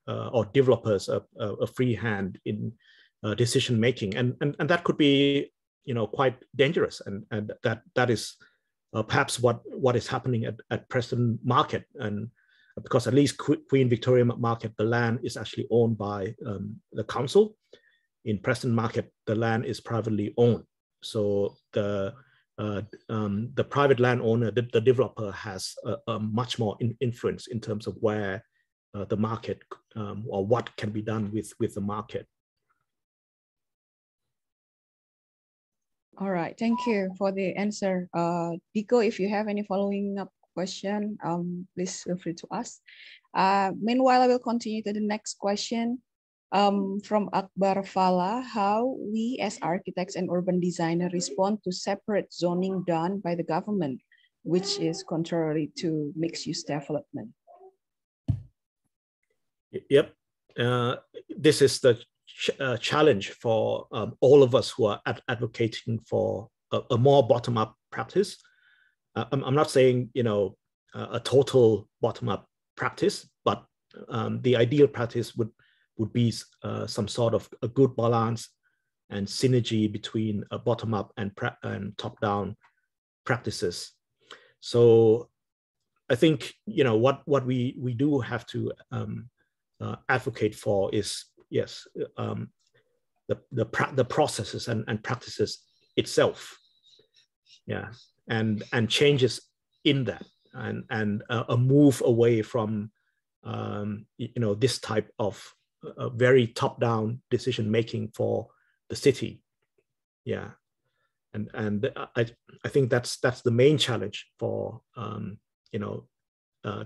or developers a free hand in decision making, and that could be, quite dangerous, and that is perhaps what is happening at Preston Market. And because at least Queen Victoria Market, the land is actually owned by the council. In Preston Market, the land is privately owned. So the private landowner, the developer, has a much more influence in terms of where the market or what can be done with the market. All right, thank you for the answer. Diko, if you have any following up question, please feel free to ask. Meanwhile, I will continue to the next question from Akbar Fala. How we as architects and urban designers respond to separate zoning done by the government, which is contrary to mixed-use development? Yep, this is the challenge for all of us who are advocating for a more bottom-up practice. I'm not saying, a total bottom-up practice, but the ideal practice would be some sort of a good balance and synergy between a bottom-up and top-down practices. So I think, what we do have to advocate for is, yes, the processes and practices itself, yeah, and changes in that, and a move away from this type of very top-down decision making for the city, yeah, and I think that's the main challenge for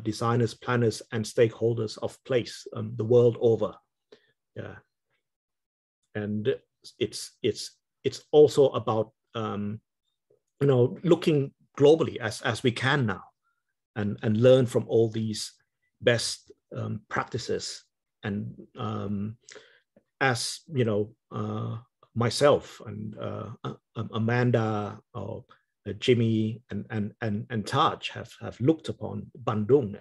designers, planners, and stakeholders of place the world over. Yeah, and it's also about looking globally as we can now, and learn from all these best practices. And as myself and Amanda or Jimmy and Taj have looked upon Bandung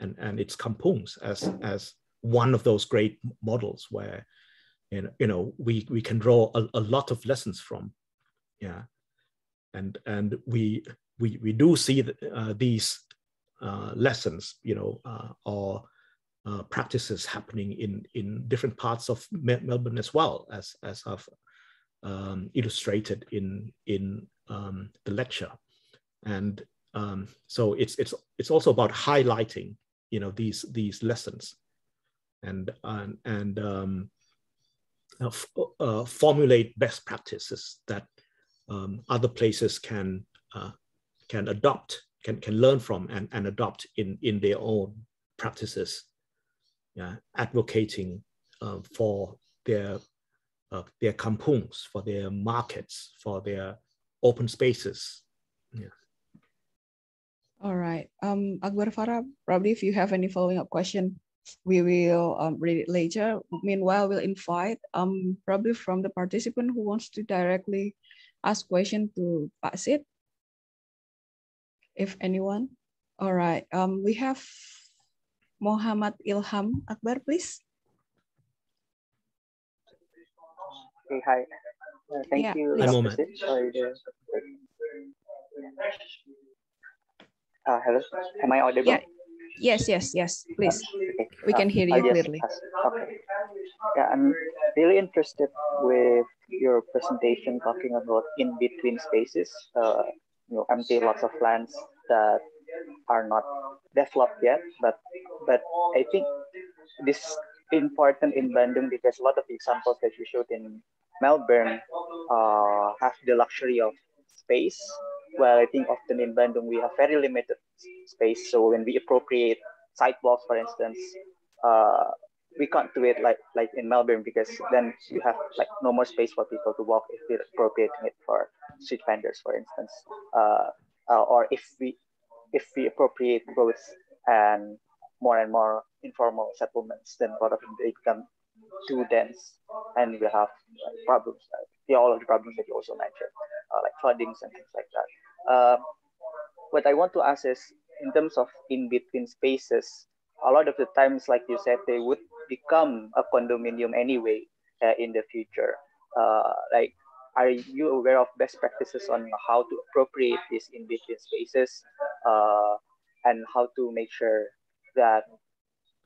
and its kampungs as one of those great models where we can draw a lot of lessons from, yeah, and we do see these lessons, or practices happening in different parts of Melbourne as well, as I've illustrated in the lecture. And so it's also about highlighting these lessons and formulate best practices that other places can adopt, can learn from and adopt in their own practices, yeah, advocating for their kampungs, for their markets, for their open spaces. Yeah. All right, Akbar Farah, probably if you have any following up question, we will read it later. Meanwhile, we'll invite probably from the participant who wants to directly ask question to Pak Sidh, if anyone. All right, we have Muhammad Ilham Akbar, please. Hey, hi. Thank you, Dr. Sidh, for the... hello, am I audible? Yeah. Yes, please. Okay. We can hear you clearly. Okay. Yeah, I'm really interested with your presentation talking about in-between spaces. empty lots of lands that are not developed yet. But I think this is important in Bandung because a lot of examples that you showed in Melbourne have the luxury of space. Well, I think often in Bandung we have very limited space. So when we appropriate sidewalks, for instance, uh, we can't do it like in Melbourne because then you have like no more space for people to walk if we're appropriating it for street vendors, for instance, or if we appropriate roads and more informal settlements, then a lot of them they become too dense, and we have problems. All of the problems that you also mentioned, like floodings and things like that. What I want to ask is, in terms of in between spaces, a lot of the times, like you said, they would become a condominium anyway in the future. Like, are you aware of best practices on how to appropriate these in between spaces, and how to make sure that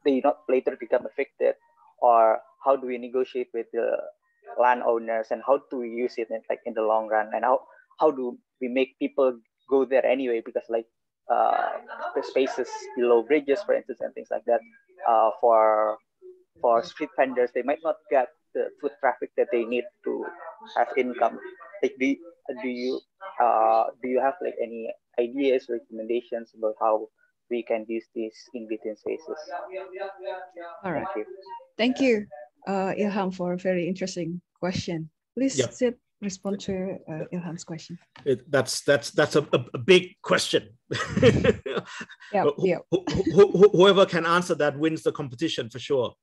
they not later become affected, or how do we negotiate with the landowners and how do we use it in the long run, and how do we make people go there anyway, because the spaces below bridges, for instance, and things like that, for street vendors, they might not get the foot traffic that they need to have income. Like, do you have like any ideas, recommendations about how we can use these in between spaces? All right. Thank you. Thank you, Ilham, for a very interesting question. Please, Yep. Sid, respond to Ilham's question. That's a big question. Yeah. Whoever can answer that wins the competition for sure.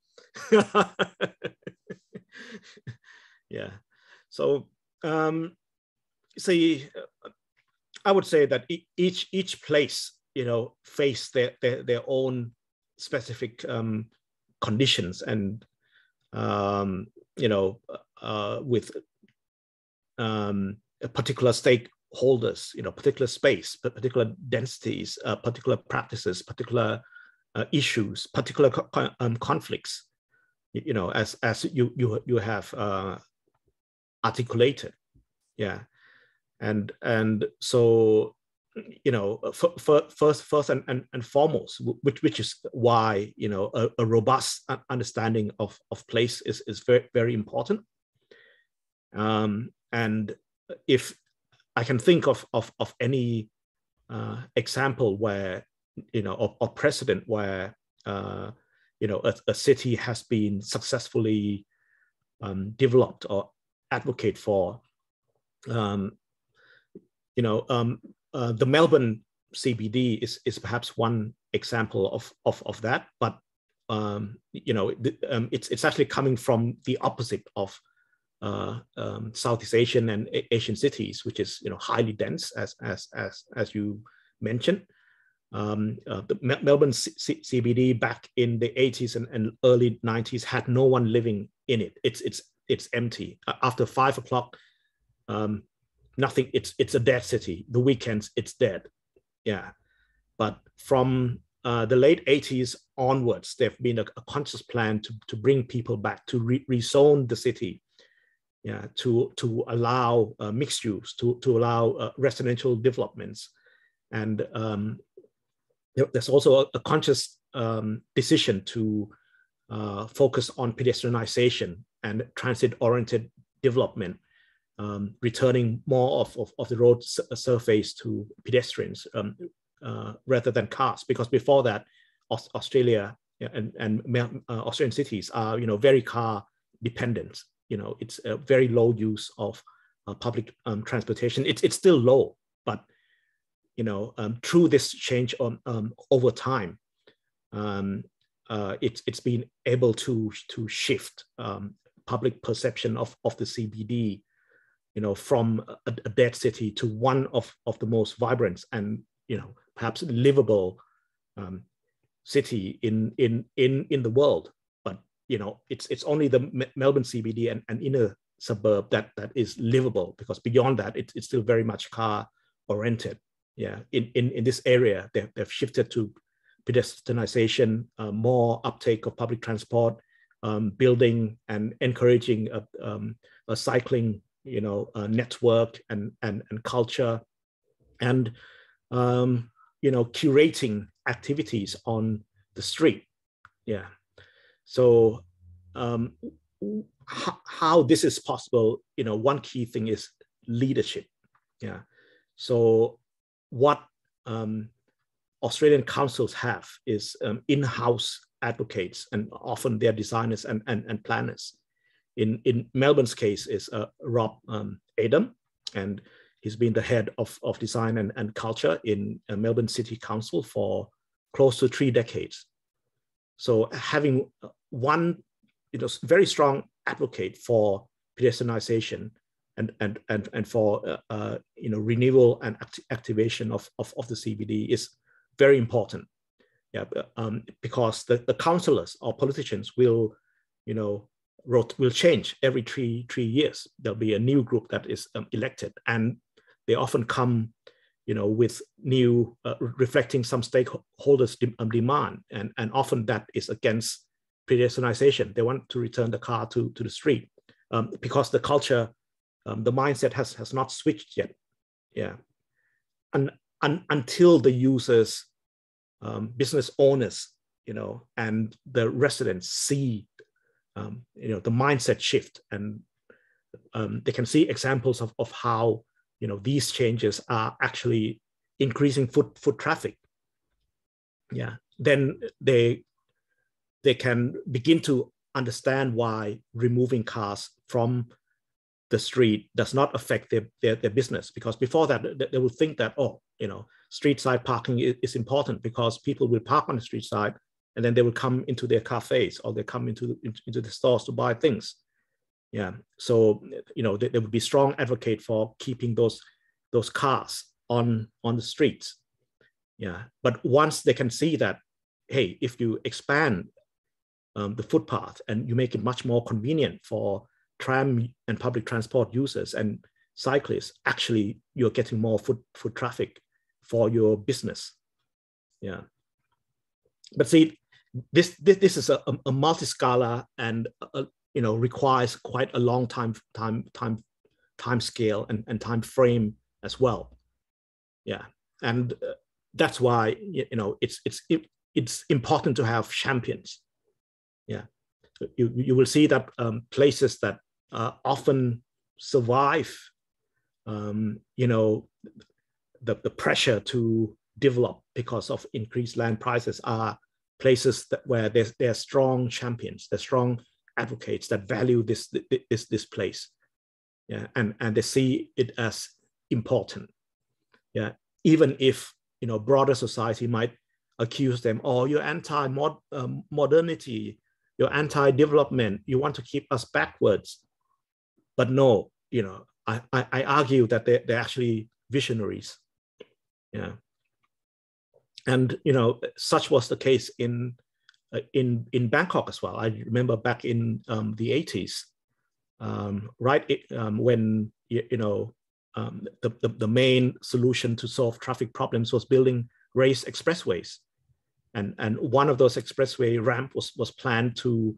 Yeah. So see, I would say that each place, face their own specific conditions, and with particular stakeholders, particular space, particular densities, particular practices, particular issues, particular conflicts, as you have articulated. Yeah. And so, first and foremost, which is why, a robust understanding of place is very, very important. And if I can think of any example where, or precedent where, a city has been successfully developed or advocate for, the Melbourne CBD is perhaps one example of that, but it's actually coming from the opposite of Southeast Asian and Asian cities, which is highly dense, as you mentioned. The Melbourne CBD back in the 80s and early 90s had no one living in it. It's empty. After 5 o'clock, nothing. It's a dead city. The weekends, it's dead. Yeah. But from the late 80s onwards, there've been a conscious plan to bring people back, to rezone the city. Yeah, to allow mixed use, to allow residential developments, and there's also a conscious decision to focus on pedestrianization and transit-oriented development, returning more of the road surface to pedestrians rather than cars. Because before that, Australia and Australian cities are very car dependent. It's a very low use of public transportation. It's still low, but through this change over time, it's been able to shift public perception of the CBD, from a dead city to one of the most vibrant and perhaps livable city in the world. It's only the Melbourne CBD and inner suburb that is livable, because beyond that, it's still very much car oriented. Yeah, in this area, they've shifted to pedestrianization, more uptake of public transport, building and encouraging a cycling network and culture, and curating activities on the street. Yeah. So how this is possible, one key thing is leadership. Yeah. So what Australian councils have is in-house advocates, and often they're designers and planners. In Melbourne's case is Rob Adam, and he's been the head of design and culture in Melbourne City Council for close to 3 decades. So having one very strong advocate for pedestrianization and for renewal and activation of the CBD is very important. Yeah, because the councillors or politicians will change every three years. There'll be a new group that is elected, and they often come with new reflecting some stakeholders' demand, and often that is against pedestrianization. They want to return the car to the street because the culture, the mindset has not switched yet. Yeah, and until the users, business owners, and the residents see the mindset shift, and they can see examples of how these changes are actually increasing foot traffic. Yeah, then they can begin to understand why removing cars from the street does not affect their business, because before that they will think that, street side parking is important because people will park on the street side and then they will come into their cafes or they come into the stores to buy things. Yeah, so they would be strong advocate for keeping those cars on the streets. Yeah, but once they can see that, hey, if you expand the footpath and you make it much more convenient for tram and public transport users and cyclists, actually you're getting more foot traffic for your business. Yeah, but see, this is a multi-scala and requires quite a long time scale and time frame as well. Yeah, and that's why it's important to have champions. Yeah, you will see that places that often survive, the pressure to develop because of increased land prices are places where there are strong champions, there are strong advocates that value this place. Yeah, and they see it as important. Yeah, even if broader society might accuse them, oh, you're anti-modernity, you're anti-development, you want to keep us backwards. But no, I argue that they're actually visionaries. Yeah, and such was the case in Bangkok as well. I remember back in the 80s, right, when the main solution to solve traffic problems was building raised expressways, and one of those expressway ramp was planned to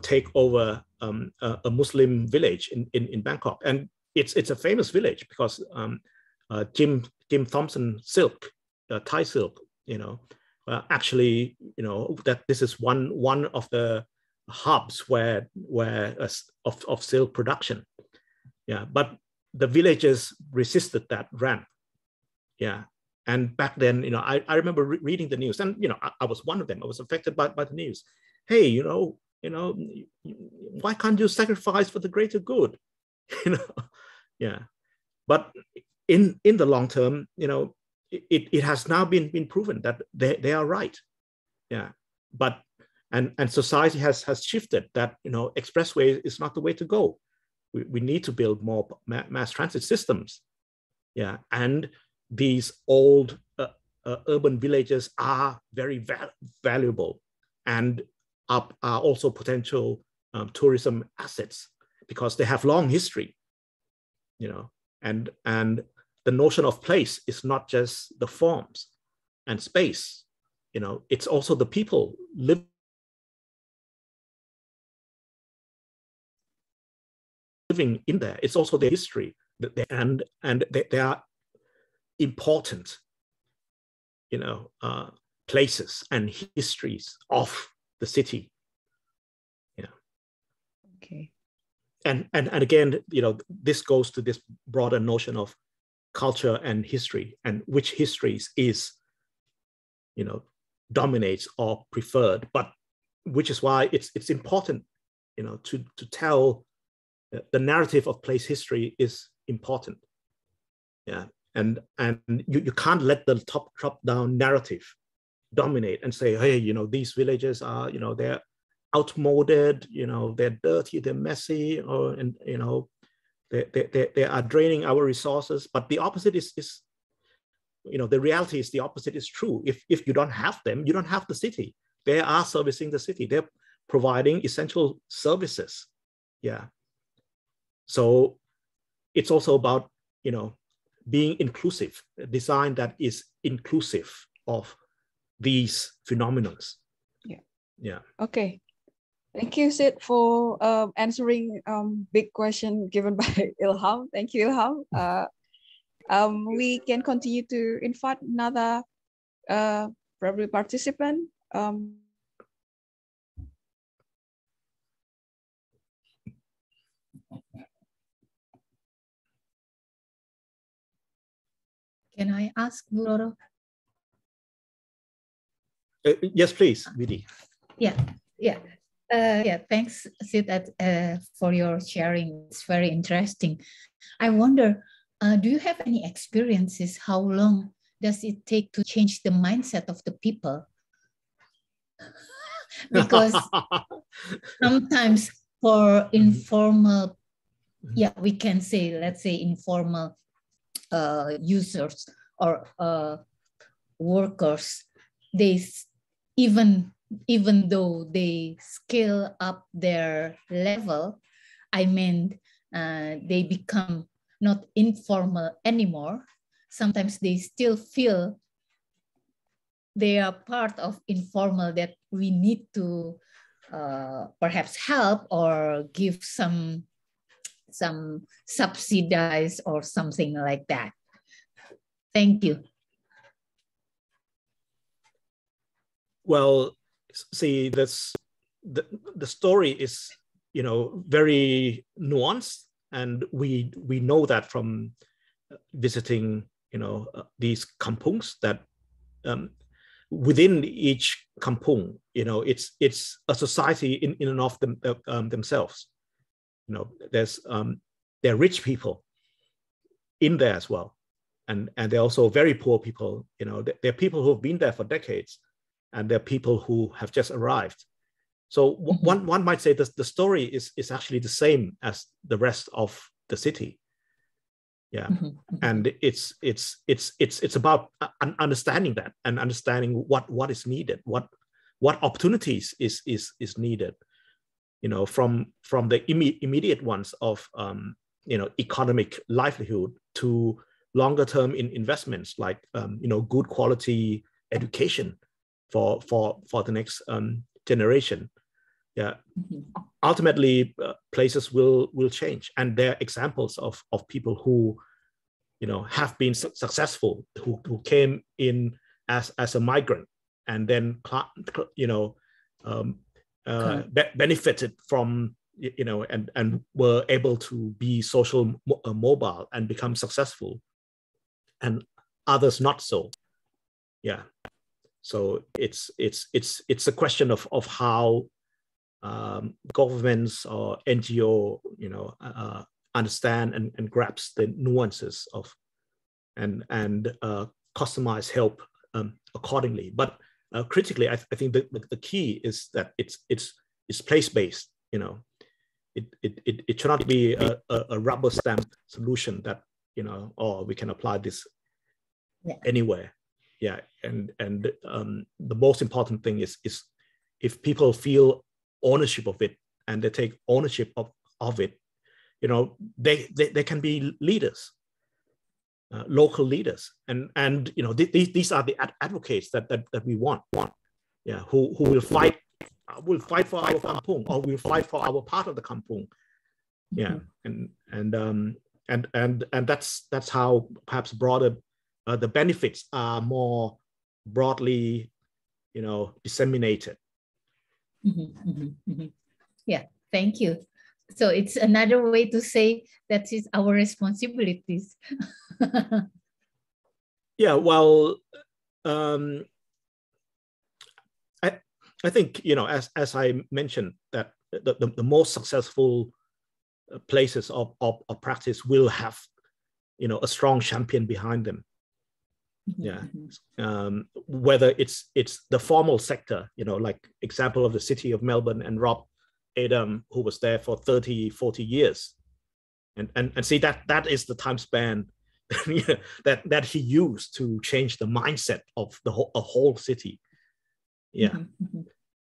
take over a Muslim village in Bangkok, and it's a famous village because Jim Thompson silk, Thai silk, actually that this is one of the hubs where of silk production. Yeah, but the villagers resisted that ramp. Yeah, and back then, I remember reading the news, and I was one of them. I was affected by the news. Hey, why can't you sacrifice for the greater good? Yeah, but in the long term, it has now been proven that they are right. Yeah, but and society has shifted that expressway is not the way to go. We need to build more mass transit systems. Yeah, and these old urban villages are very valuable and are also potential tourism assets because they have long history. And the notion of place is not just the forms and space. It's also the people living in there. It's also their history, and they are important, places and histories of the city. Yeah. Okay. And again, this goes to this broader notion of culture and history, and which histories is, dominates or preferred, but which is why it's important, to tell the narrative of place history is important. Yeah. And you can't let the top down narrative dominate and say, hey, these villages are, they're outmoded, they're dirty, they're messy, and they are draining our resources. But the opposite is the reality is the opposite is true. If you don't have them, you don't have the city. They are servicing the city. They're providing essential services. Yeah. So it's also about, being inclusive, design that is inclusive of these phenomena. Yeah. Yeah. Okay. Thank you, Sid, for answering big question given by Ilham. Thank you, Ilham. We can continue to invite another probably participant. Can I ask, Bu Roro? Yes, please, Vidi. Yeah. Thanks, Sid, for your sharing. It's very interesting. I wonder, do you have any experiences? How long does it take to change the mindset of the people? Because sometimes for informal, we can say, let's say informal users or workers, they even though they scale up their level, I mean, they become not informal anymore. Sometimes they still feel they are part of informal that we need to perhaps help or give some subsidize or something like that. Thank you. Well, see, the story is, very nuanced, and we know that from visiting, these kampungs, that within each kampung, it's a society in and of themselves. There's there are rich people in there as well, and they're also very poor people. There are people who've been there for decades, and there are people who have just arrived. So one might say that the story is actually the same as the rest of the city. Yeah, and it's about understanding that, and understanding what is needed, what opportunities is needed. From the immediate ones of economic livelihood to longer term investments like good quality education for the next generation. Yeah. Ultimately, places will change, and there are examples of people who have been successful, who came in as a migrant and then benefited from and were able to be social mobile and become successful, and others not so. Yeah. So it's a question of how governments or NGO understand and grasp the nuances of and customize help accordingly. But critically, I think the key is that it's place-based. It should not be a rubber stamp solution that or we can apply this anywhere. Yeah, and the most important thing is if people feel ownership of it and they take ownership of it, they can be leaders, local leaders, and these are the advocates that we want. Yeah, who will fight for our kampung, or will fight for our part of the kampung. Yeah, and that's how perhaps broader the benefits are more broadly, disseminated. Yeah, thank you. So it's another way to say that is our responsibilities. Yeah, well, I think, as I mentioned, that the most successful places of practice will have, a strong champion behind them. Yeah. Whether it's the formal sector, like example of the city of Melbourne and Rob Adam, who was there for 30, 40 years. And see that is the time span that he used to change the mindset of the whole city. Yeah.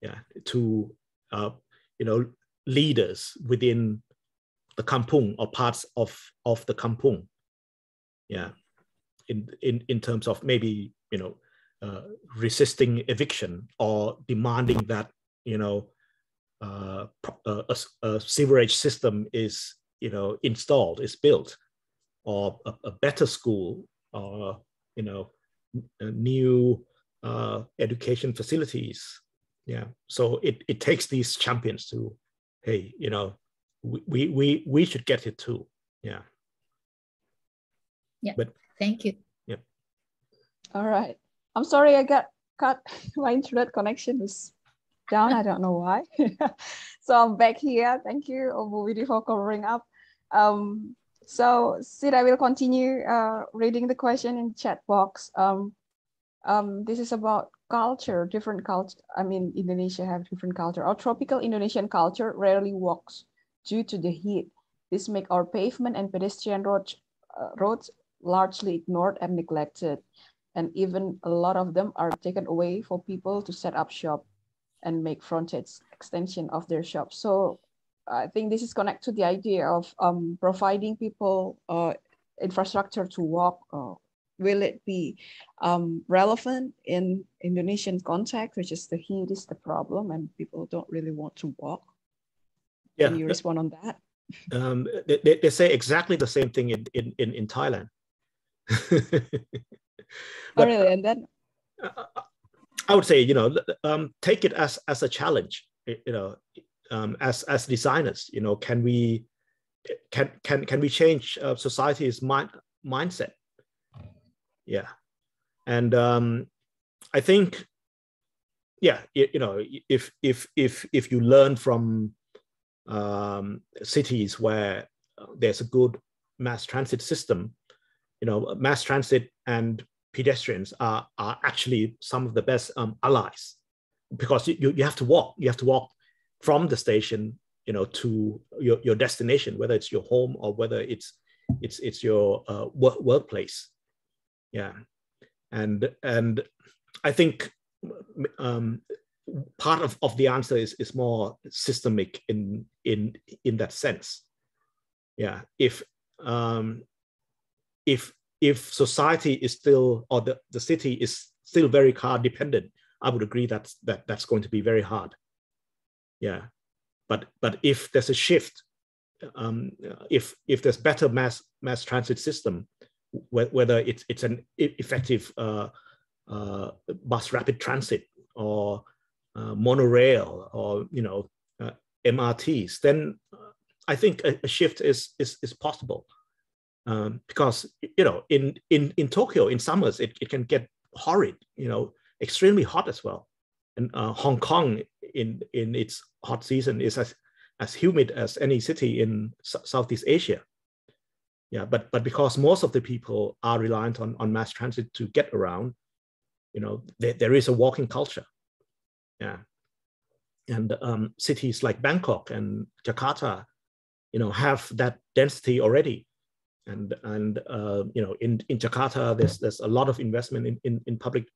Yeah. To, leaders within the kampung or parts of the kampung. Yeah. In terms of maybe, resisting eviction or demanding that, a sewerage system is, installed, is built, or a better school, or, new education facilities. Yeah. So it takes these champions to, hey, we should get it too. Yeah. Yeah. But thank you. Yeah. All right. I'm sorry I got cut. My internet connection is down. I don't know why. So I'm back here. Thank you, Obuvidi, for covering up. So Sid, I will continue reading the question in the chat box. This is about culture, different culture. I mean, Indonesia have different culture. Our tropical Indonesian culture rarely walks due to the heat. This make our pavement and pedestrian roads largely ignored and neglected. And even a lot of them are taken away for people to set up shop and make frontage extension of their shop. So I think this is connected to the idea of providing people infrastructure to walk. Will it be relevant in Indonesian context, which is the heat is the problem and people don't really want to walk? Yeah. Can you respond on that? They say exactly the same thing in Thailand. But, really? And then I would say, take it as a challenge. As designers, can we change society's mindset? Yeah, and I think, yeah, if you learn from cities where there's a good mass transit system, mass transit and pedestrians are actually some of the best allies, because you have to walk. You have to walk from the station, to your destination, whether it's your home or whether it's your workplace. Yeah, and I think part of the answer is more systemic in that sense. Yeah, if society is still, or the city is still very car dependent, I would agree that's going to be very hard. Yeah, but if there's a shift, if there's better mass transit system, whether it's an effective bus rapid transit or monorail or MRTs, then I think a shift is possible. Because in Tokyo in summers it can get horrid, extremely hot as well, and Hong Kong in its hot season is as humid as any city in Southeast Asia. Yeah, but because most of the people are reliant on mass transit to get around, there is a walking culture. Yeah, and cities like Bangkok and Jakarta, have that density already. And in Jakarta, there's a lot of investment in public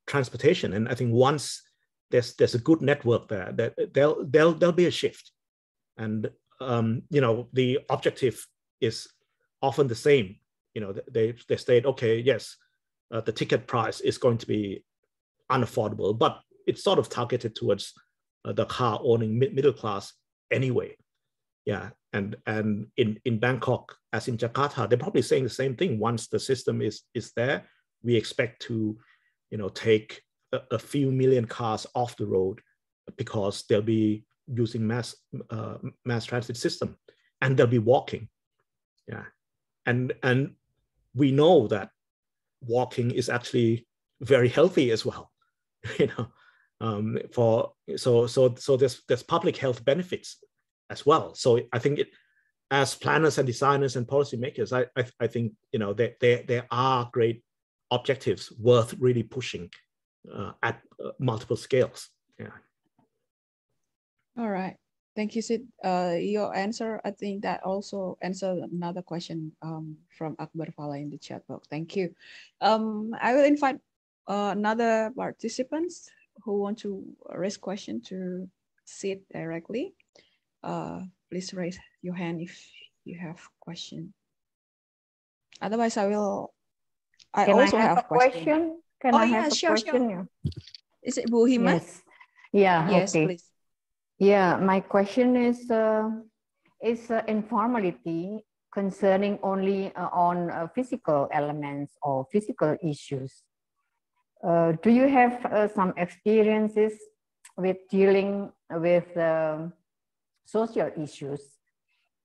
transportation, and I think once there's a good network there, that there'll be a shift, and the objective is often the same. They state, okay, yes, the ticket price is going to be unaffordable, but it's sort of targeted towards the car owning middle class anyway. Yeah, and in Bangkok, as in Jakarta, they're probably saying the same thing. Once the system is there, we expect to, take a few million cars off the road because they'll be using mass transit system, and they'll be walking. Yeah, and we know that walking is actually very healthy as well. So there's public health benefits as well. So I think as planners and designers and policymakers, I think there are great objectives worth really pushing at multiple scales. Yeah. All right. Thank you, Sid. Your answer, I think that also answered another question from Akbar Fala in the chat box. Thank you. I will invite another participants who want to raise question to Sid directly. Please raise your hand if you have question. Otherwise, I also have a question. Can I have a question? Sure. Is it Bu Hima? Yes. Yeah. Yes, okay. Please. Yeah, my question is informality concerning only on physical elements or physical issues? Do you have some experiences with dealing with social issues?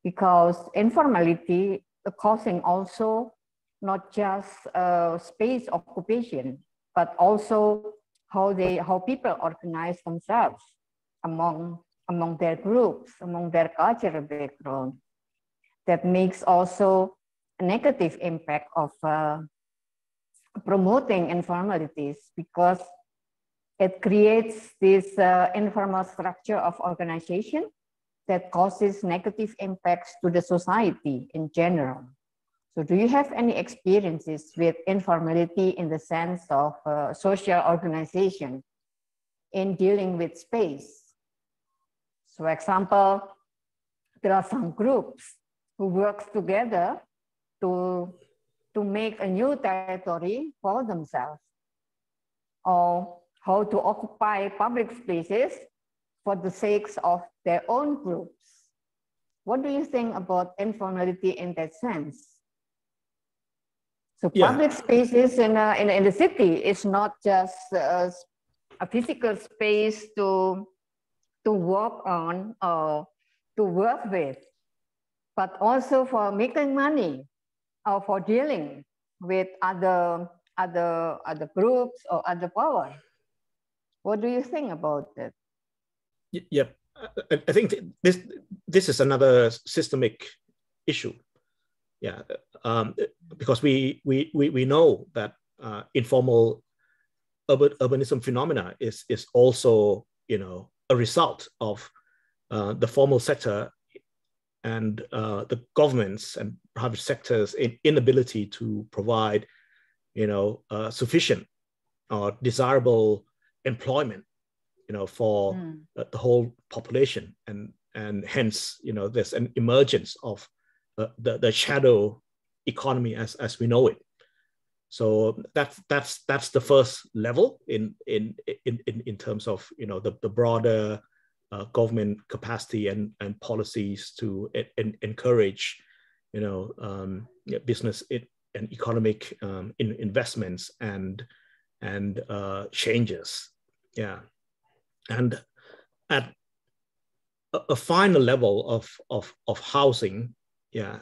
Because informality causing also not just space occupation, but also how people organize themselves among their groups, among their cultural background. That makes also a negative impact of promoting informalities, because it creates this informal structure of organization that causes negative impacts to the society in general. So do you have any experiences with informality in the sense of social organization in dealing with space? So, for example, there are some groups who work together to make a new territory for themselves, or how to occupy public spaces for the sake of their own groups. What do you think about informality in that sense? So public spaces in the city is not just a physical space to walk on or to work with, but also for making money or for dealing with other groups or other power. What do you think about that? Yeah, I think this is another systemic issue. Yeah, because we know that informal urbanism phenomena is also a result of the formal sector and the governments and private sectors' inability to provide sufficient or desirable employment for the whole population, and hence there's an emergence of the shadow economy as we know it. So that's the first level in terms of the broader government capacity and policies to encourage business and economic investments and changes. Yeah, and at a final level of housing, yeah,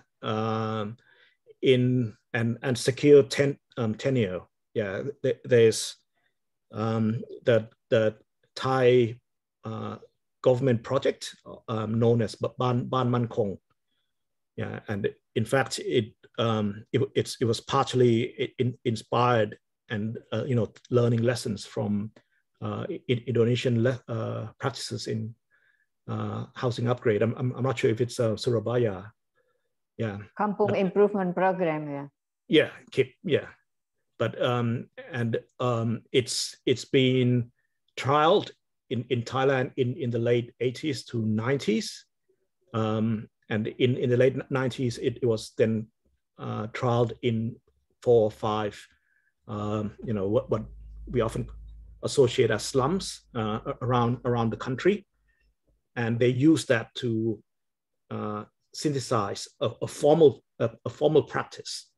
in and secure tenure. Yeah, there's the Thai government project known as Ban Man Kong. Yeah, and in fact, it was partially inspired and learning lessons from Indonesian practices in housing upgrade. I'm not sure if it's Surabaya. Yeah, Kampung Improvement Program. Yeah. Yeah, yeah, but it's been trialed in Thailand in the late 80s to 90s, and in the late 90s it was then trialed in 4 or 5 what we often associate as slums around the country, and they use that to synthesize a formal practice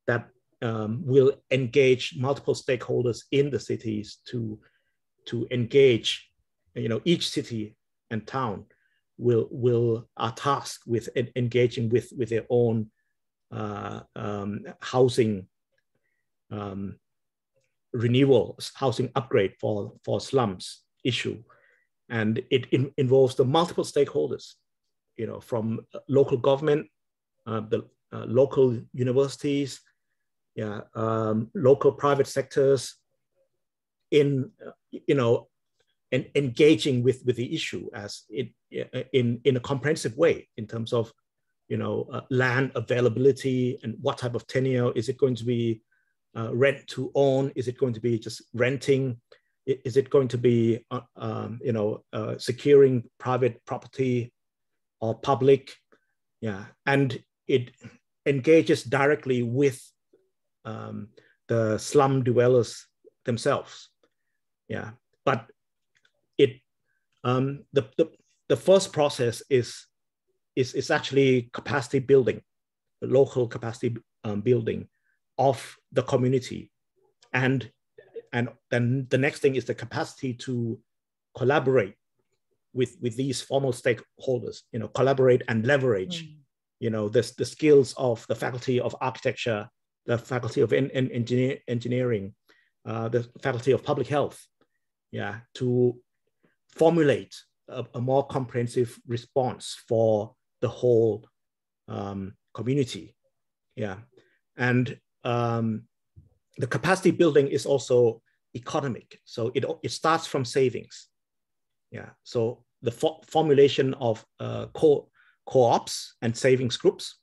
that will engage multiple stakeholders in the cities to engage, each city and town are tasked with engaging with their own housing renewal, housing upgrade for slums issue. And it involves the multiple stakeholders, from local government, the local universities, local private sectors, in and engaging with the issue as in a comprehensive way in terms of land availability and what type of tenure. Is it going to be rent to own? Is it going to be just renting? Is it going to be securing private property or public? And it engages directly with the slum dwellers themselves. But it the first process is actually capacity building, local capacity building of the community, and then the next thing is the capacity to collaborate with these formal stakeholders, collaborate and leverage, the skills of the faculty of architecture, the faculty of engineering, the faculty of public health, to formulate a more comprehensive response for the whole community. And the capacity building is also economic. So it starts from savings. So the formulation of co-ops and savings groups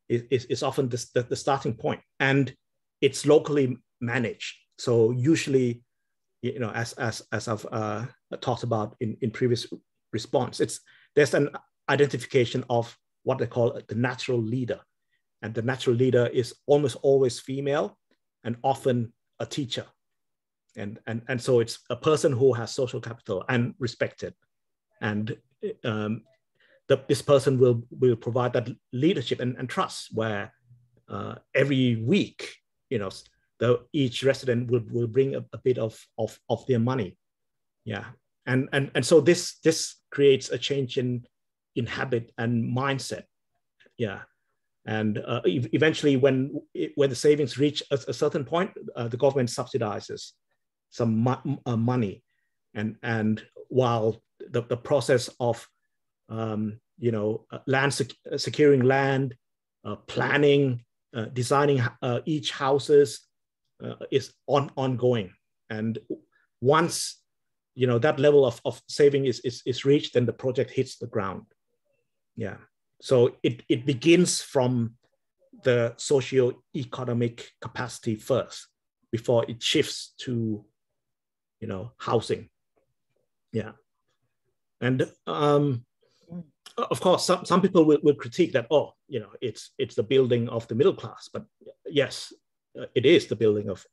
is often the starting point, and it's locally managed. So usually, as I've talked about in previous response, there's an identification of what they call the natural leader, and the natural leader is almost always female and often a teacher, and so it's a person who has social capital and respected, and this person will provide that leadership and trust, where every week, each resident will bring a bit of their money. And so this creates a change in habit and mindset. And eventually, when the savings reach a certain point, the government subsidizes some money, and while the process of securing land, planning, designing each houses is ongoing. And once that level of saving is reached, then the project hits the ground. So it begins from the socio-economic capacity first, before it shifts to housing. And of course, some people will critique that, it's the building of the middle class. But yes, it is the building of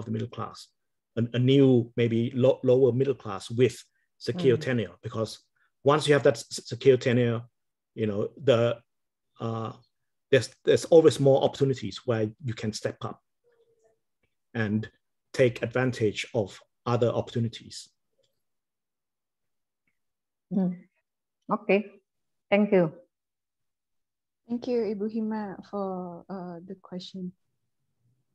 the middle class, a new, maybe lower middle class with secure tenure. Because once you have that secure tenure, there's always more opportunities where you can step up and take advantage of other opportunities. Okay, thank you. Thank you, Ibu Hima, for the question.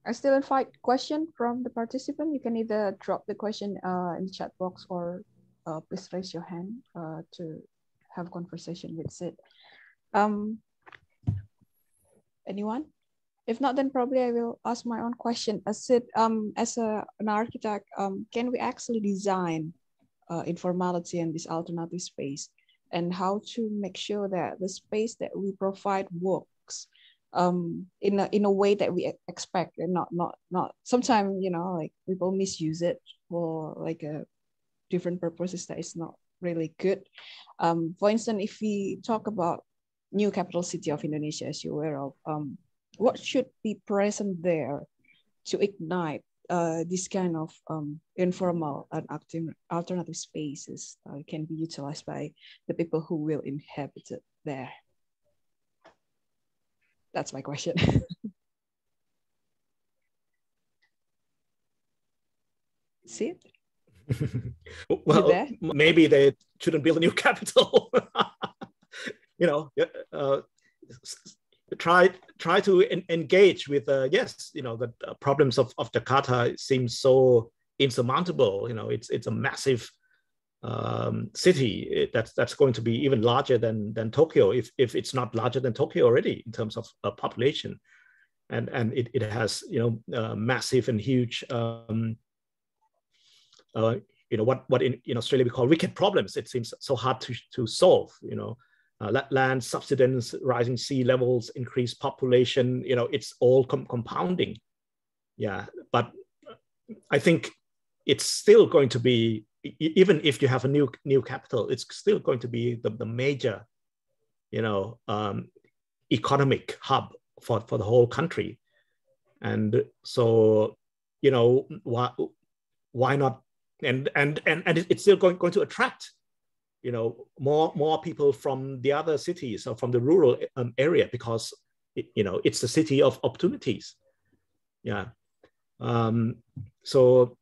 I still invite question from the participant. You can either drop the question in the chat box, or please raise your hand to have a conversation with Sidh. Anyone? If not, then probably I will ask my own question. Sidh, as an architect, can we actually design informality and this alternative space, and how to make sure that the space that we provide works in a way that we expect, and not sometimes like people misuse it for like a different purposes that is not really good. For instance, if we talk about new capital city of Indonesia, as you're aware of, what should be present there to ignite this kind of informal and alternative spaces can be utilized by the people who will inhabit it there? That's my question. Sid? Well, maybe they shouldn't build a new capital. You know, try to engage with yes, you know, the problems of Jakarta seem so insurmountable. You know, it's a massive city that's going to be even larger than Tokyo, if it's not larger than Tokyo already in terms of population, and it has, you know, massive and huge you know, what in Australia we call wicked problems. It seems so hard to solve. You know, land subsidence, rising sea levels, increased population. You know, it's all compounding. Yeah, but I think it's still going to be, even if you have a new capital, it's still going to be the major, you know, economic hub for the whole country. And so, you know, why not? And it's still going to attract, you know, more people from the other cities or from the rural area, because you know, it's the city of opportunities. Yeah. So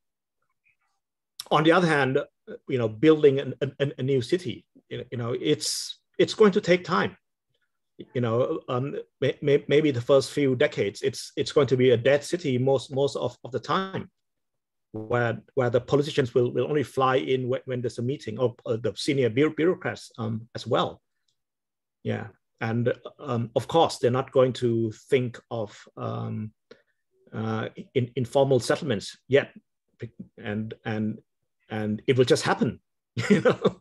on the other hand, you know, building a new city, you know, it's going to take time. You know, maybe the first few decades, it's going to be a dead city most of the time, where the politicians will only fly in when there's a meeting, or the senior bureaucrats as well. Yeah, and of course they're not going to think of informal settlements yet, and it will just happen, you know,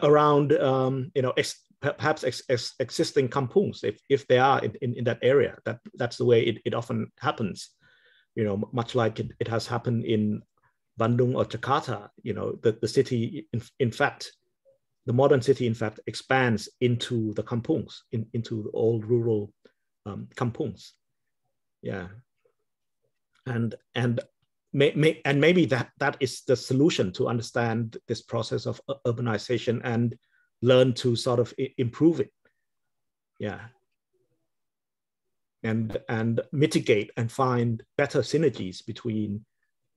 around you know, perhaps existing kampungs, if they are in that area. That's the way it often happens. You know, much like it has happened in Bandung or Jakarta. You know, the city, in fact, the modern city, in fact, expands into the kampungs, into the old rural kampungs. Yeah, and maybe that is the solution to understand this process of urbanization and learn to sort of improve it. Yeah. And mitigate and find better synergies between,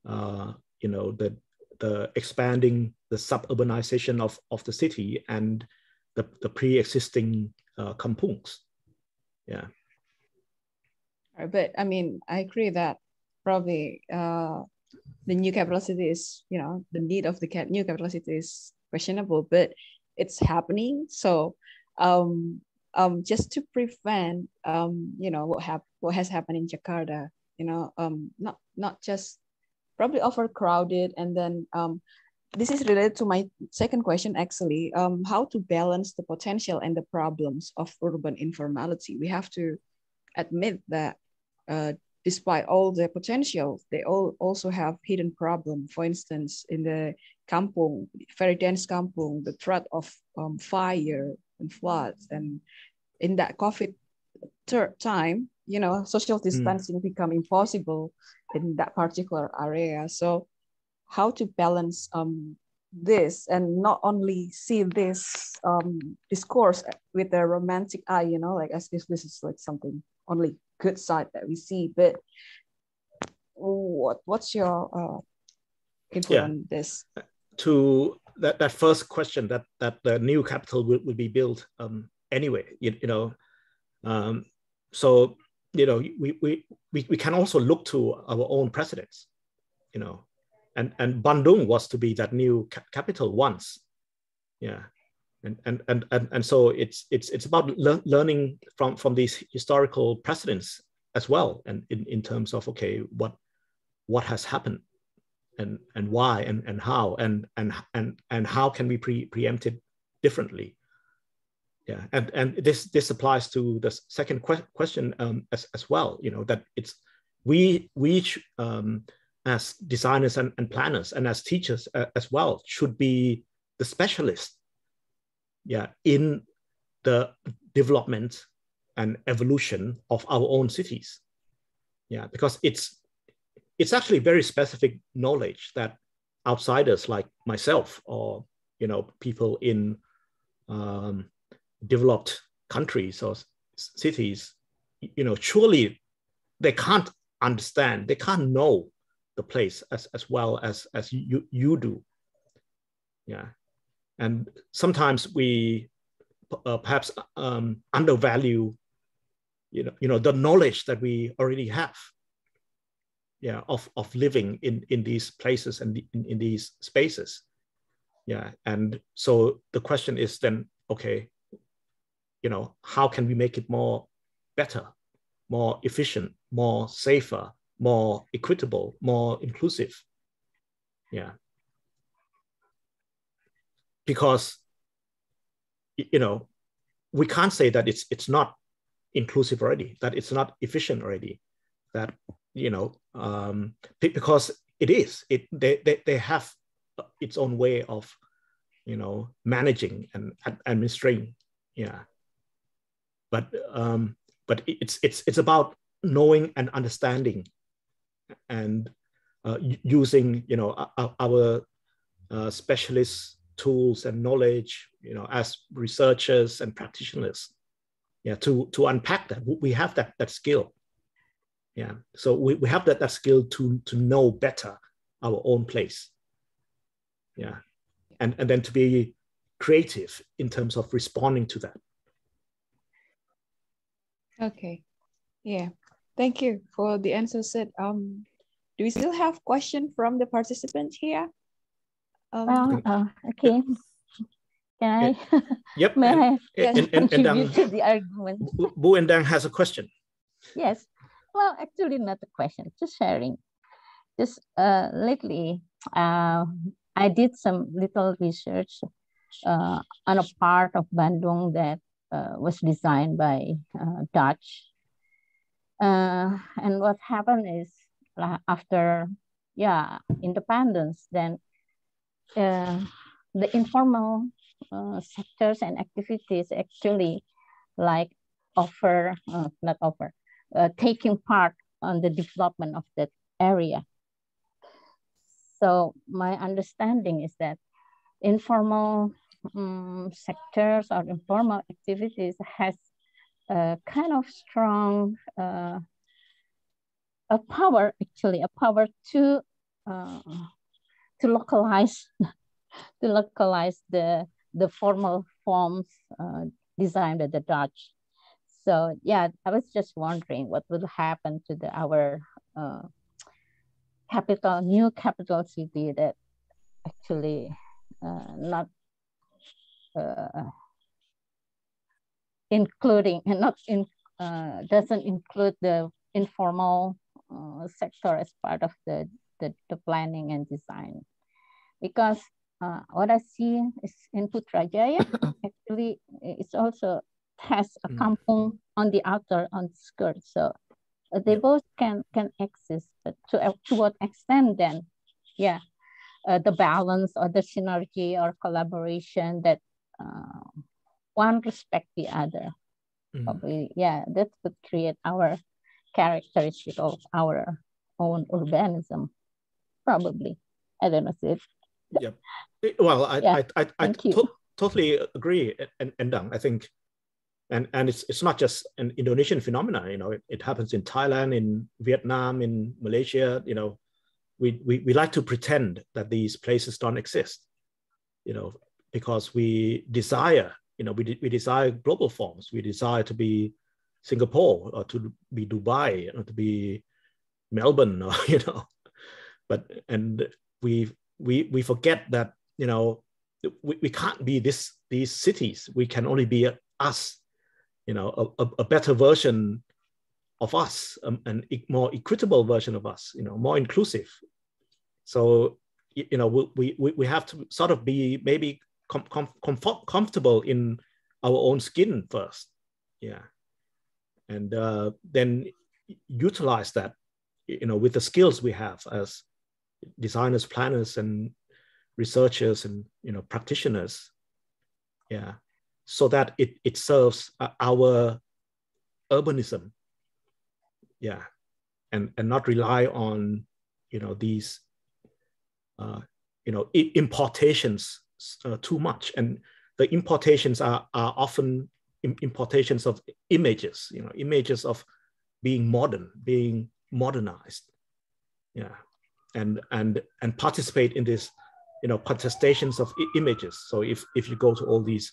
you know, the expanding, the suburbanization of the city and the pre-existing kampungs. Yeah. But I mean, I agree that probably the new capital city is, you know, the need of the new capital city is questionable, but it's happening. So just to prevent, you know, what has happened in Jakarta, you know, not just probably overcrowded, and then this is related to my second question, actually, how to balance the potential and the problems of urban informality. We have to admit that despite all the potential, they also have hidden problems. For instance, in the kampung, very dense kampung, the threat of fire and floods, and in that COVID time, you know, social distancing become impossible in that particular area. So how to balance this, and not only see this discourse with a romantic eye, you know, like as if this is like something only good side that we see, but what's your input on this? To that first question, that the new capital will be built anyway, you know, so, you know, we can also look to our own precedents, you know, and Bandung was to be that new capital once. Yeah. And so it's about learning from these historical precedents as well, and in terms of, okay, what has happened, and why, and how, and how can we preempt it differently. Yeah, and this applies to the second question as well, you know, that it's we as designers and planners, and as teachers as well, should be the specialists, yeah, in the development and evolution of our own cities. Yeah, because it's actually very specific knowledge that outsiders like myself, or, you know, people in developed countries or cities, you know, surely they can't understand, they can't know the place as well as you do. Yeah, and sometimes we perhaps undervalue, the knowledge that we already have. Yeah, of living in these places and in these spaces. Yeah, and so the question is then, okay, how can we make it more better, more efficient, more safer, more equitable, more inclusive? Yeah, because we can't say that it's not inclusive already, that it's not efficient already, that because it is. They have its own way of managing and administering. Yeah, but it's about knowing and understanding and using our specialist tools and knowledge as researchers and practitioners, yeah, to unpack that. We have that skill. Yeah, so we have that skill to know better our own place. Yeah, and then to be creative in terms of responding to that. Okay, yeah, thank you for the answer, Sid. Do we still have question from the participants here? Okay. Can I? Yep. May I contribute and to the argument? Bu and Dang has a question. Yes. Well, actually, not a question, just sharing. Just lately, I did some little research on a part of Bandung that was designed by Dutch. And what happened is after, independence, then the informal sectors and activities actually taking part on the development of that area. So my understanding is that informal sectors or informal activities has a kind of strong a power to localize the formal forms designed by the Dutch. So yeah, I was just wondering what will happen to our new capital city that actually not including and not in doesn't include the informal sector as part of the planning and design. Because what I see is in Putrajaya, actually it also has a kampung on the skirt. So they both can exist, but to what extent then? Yeah, the balance or the synergy or collaboration that one respect the other. Probably, yeah, that could create our characteristic of our own urbanism. Probably, I don't know, Sid. Yep. Well, I totally agree, and I think, and it's not just an Indonesian phenomenon. It happens in Thailand, in Vietnam, in Malaysia. We like to pretend that these places don't exist. Because we desire. We desire global forms. We desire to be Singapore or to be Dubai or to be Melbourne, or but we forget that we can't be these cities. We can only be us, a better version of us, and more equitable version of us, more inclusive. So we have to sort of be maybe comfortable in our own skin first, yeah, and then utilize that, with the skills we have as designers, planners, and researchers, and practitioners, yeah, so that it serves our urbanism, yeah, and not rely on these importations too much. And the importations are often importations of images, images of being modern, being modernized, yeah. and participate in this, contestations of images. So if you go to all these,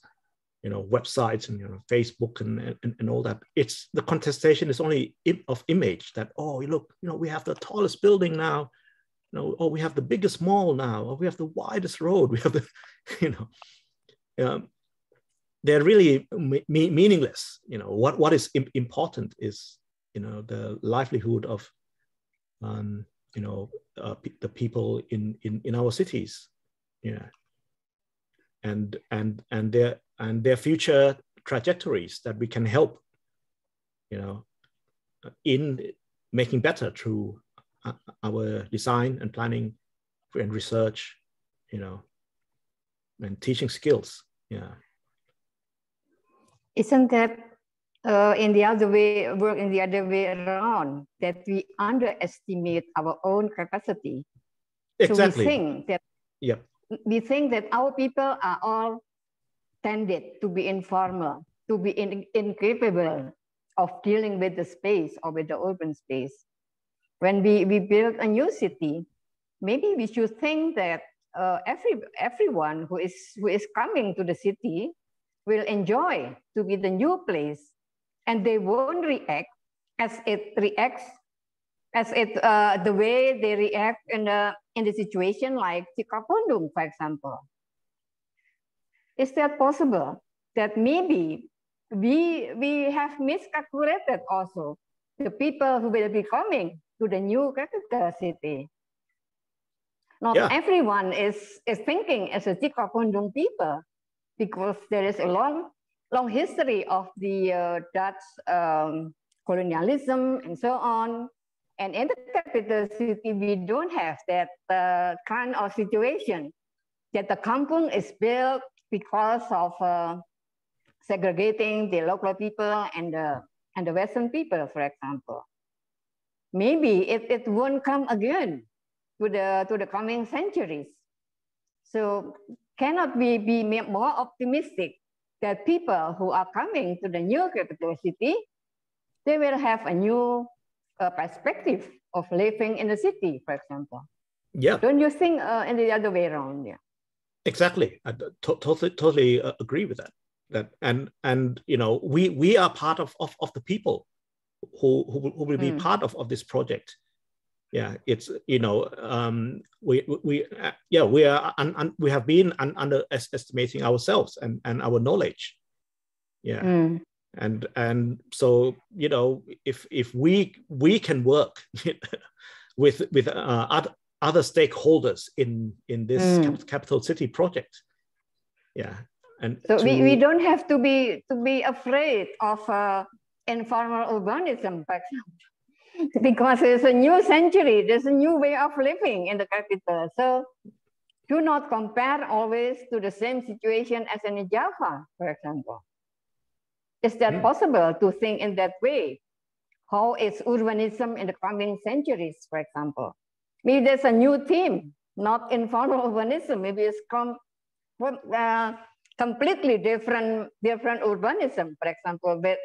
websites and Facebook and all that, it's the contestation is only of image that, oh look, we have the tallest building now, oh we have the biggest mall now, or we have the widest road, we have the, they're really meaningless. What is important is the livelihood of the people in our cities, and their future trajectories that we can help, in making better through our design and planning and research, and teaching skills. Yeah. Isn't that in the other way around, that we underestimate our own capacity? Exactly. So we think that, yep. We think that our people are all tended to be informal, to be incapable of dealing with the space or with the urban space. When we build a new city, maybe we should think that everyone who is coming to the city will enjoy to be the new place, and they won't react as it reacts, the way they react in the situation like Cikapundung, for example. Is that possible? That maybe we have miscalculated also the people who will be coming to the new capital city. Not everyone is thinking as a Cikapundung people, because there is a long history of the Dutch colonialism and so on. And in the capital city, we don't have that kind of situation, that the kampung is built because of segregating the local people and the Western people, for example. Maybe it won't come again to the coming centuries. So cannot we be more optimistic that people who are coming to the new capital city, they will have a new perspective of living in the city, for example? Yeah. Don't you think in the other way around? Yeah. Exactly. I totally agree with that. And we are part of the people who will be part of this project. Yeah, it's we have been underestimating ourselves and our knowledge. Yeah. And so if we can work with other stakeholders in this capital city project. Yeah. And so we don't have to be afraid of informal urbanism, for example, because it's a new century, there's a new way of living in the capital. So do not compare always to the same situation as in Java, for example. Is that possible to think in that way? How is urbanism in the coming centuries, for example? Maybe there's a new theme, not informal urbanism. Maybe it's completely different urbanism, for example, but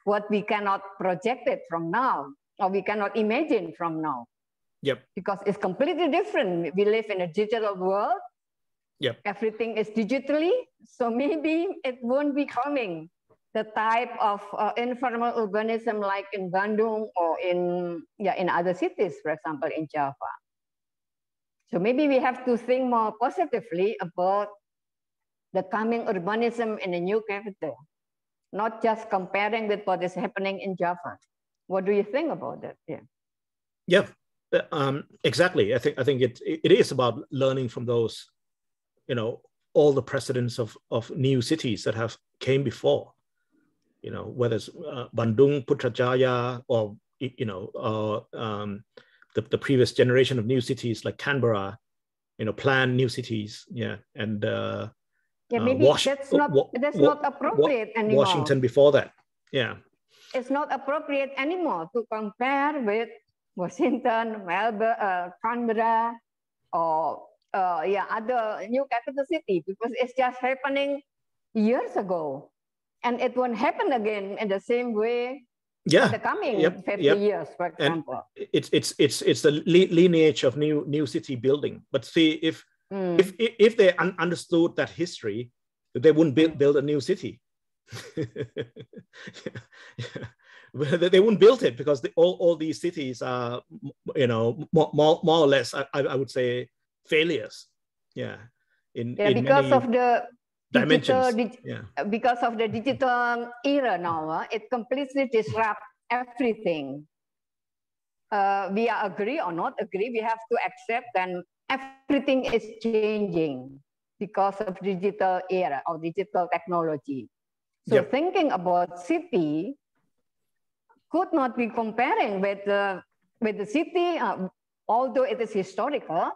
what we cannot project it from now, or we cannot imagine from now. Yep. Because it's completely different. We live in a digital world. Yep. Everything is digitally, so maybe it won't be coming the type of informal urbanism like in Bandung or in other cities, for example, in Java. So maybe we have to think more positively about the coming urbanism in the new capital, not just comparing with what is happening in Java. What do you think about that? Yeah, exactly. I think it is about learning from those, all the precedents of new cities that have came before. Whether it's Bandung, Putrajaya, or the previous generation of new cities like Canberra, planned new cities, and maybe that's not appropriate anymore. Washington before that, it's not appropriate anymore to compare with Washington, Melbourne, Canberra, or other new capital city, because it's just happening years ago. And it won't happen again in the same way Yeah, for the coming 50 years, for example. And it's the lineage of new city building. But see, if they understood that history, they wouldn't build a new city. They wouldn't build it because all these cities are, more or less, I would say, failures. Yeah, in because many of the dimensions. Because of the digital era now, it completely disrupts everything. We agree or not agree, we have to accept that everything is changing because of digital era or digital technology. So thinking about city could not be comparing with the city, although it is historical,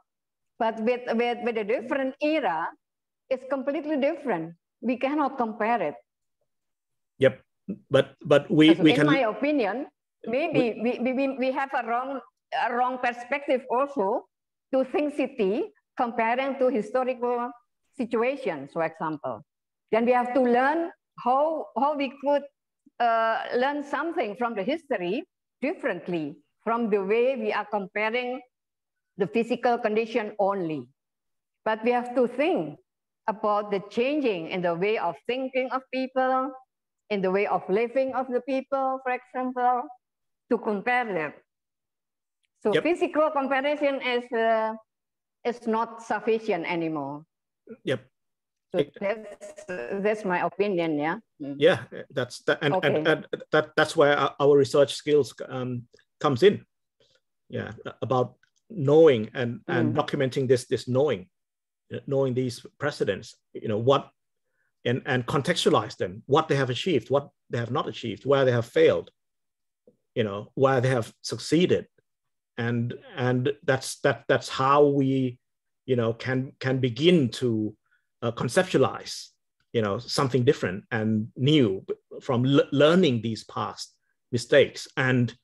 but with a different era, it's completely different. We cannot compare it. Yep, but we in my opinion, maybe we have a wrong perspective also to think city comparing to historical situations, for example. Then we have to learn how we could learn something from the history differently from the way we are comparing the physical condition only. But we have to think about the changing in the way of thinking of people, in the way of living of the people, for example, to compare them. So physical comparison is not sufficient anymore. Yep. So that's my opinion. Yeah. Yeah, that's that, and that's where our research skills comes in. Yeah, about knowing and documenting this knowing these precedents. What and contextualize them, what they have achieved, what they have not achieved, where they have failed, where they have succeeded, and that's how we can begin to conceptualize something different and new from learning these past mistakes and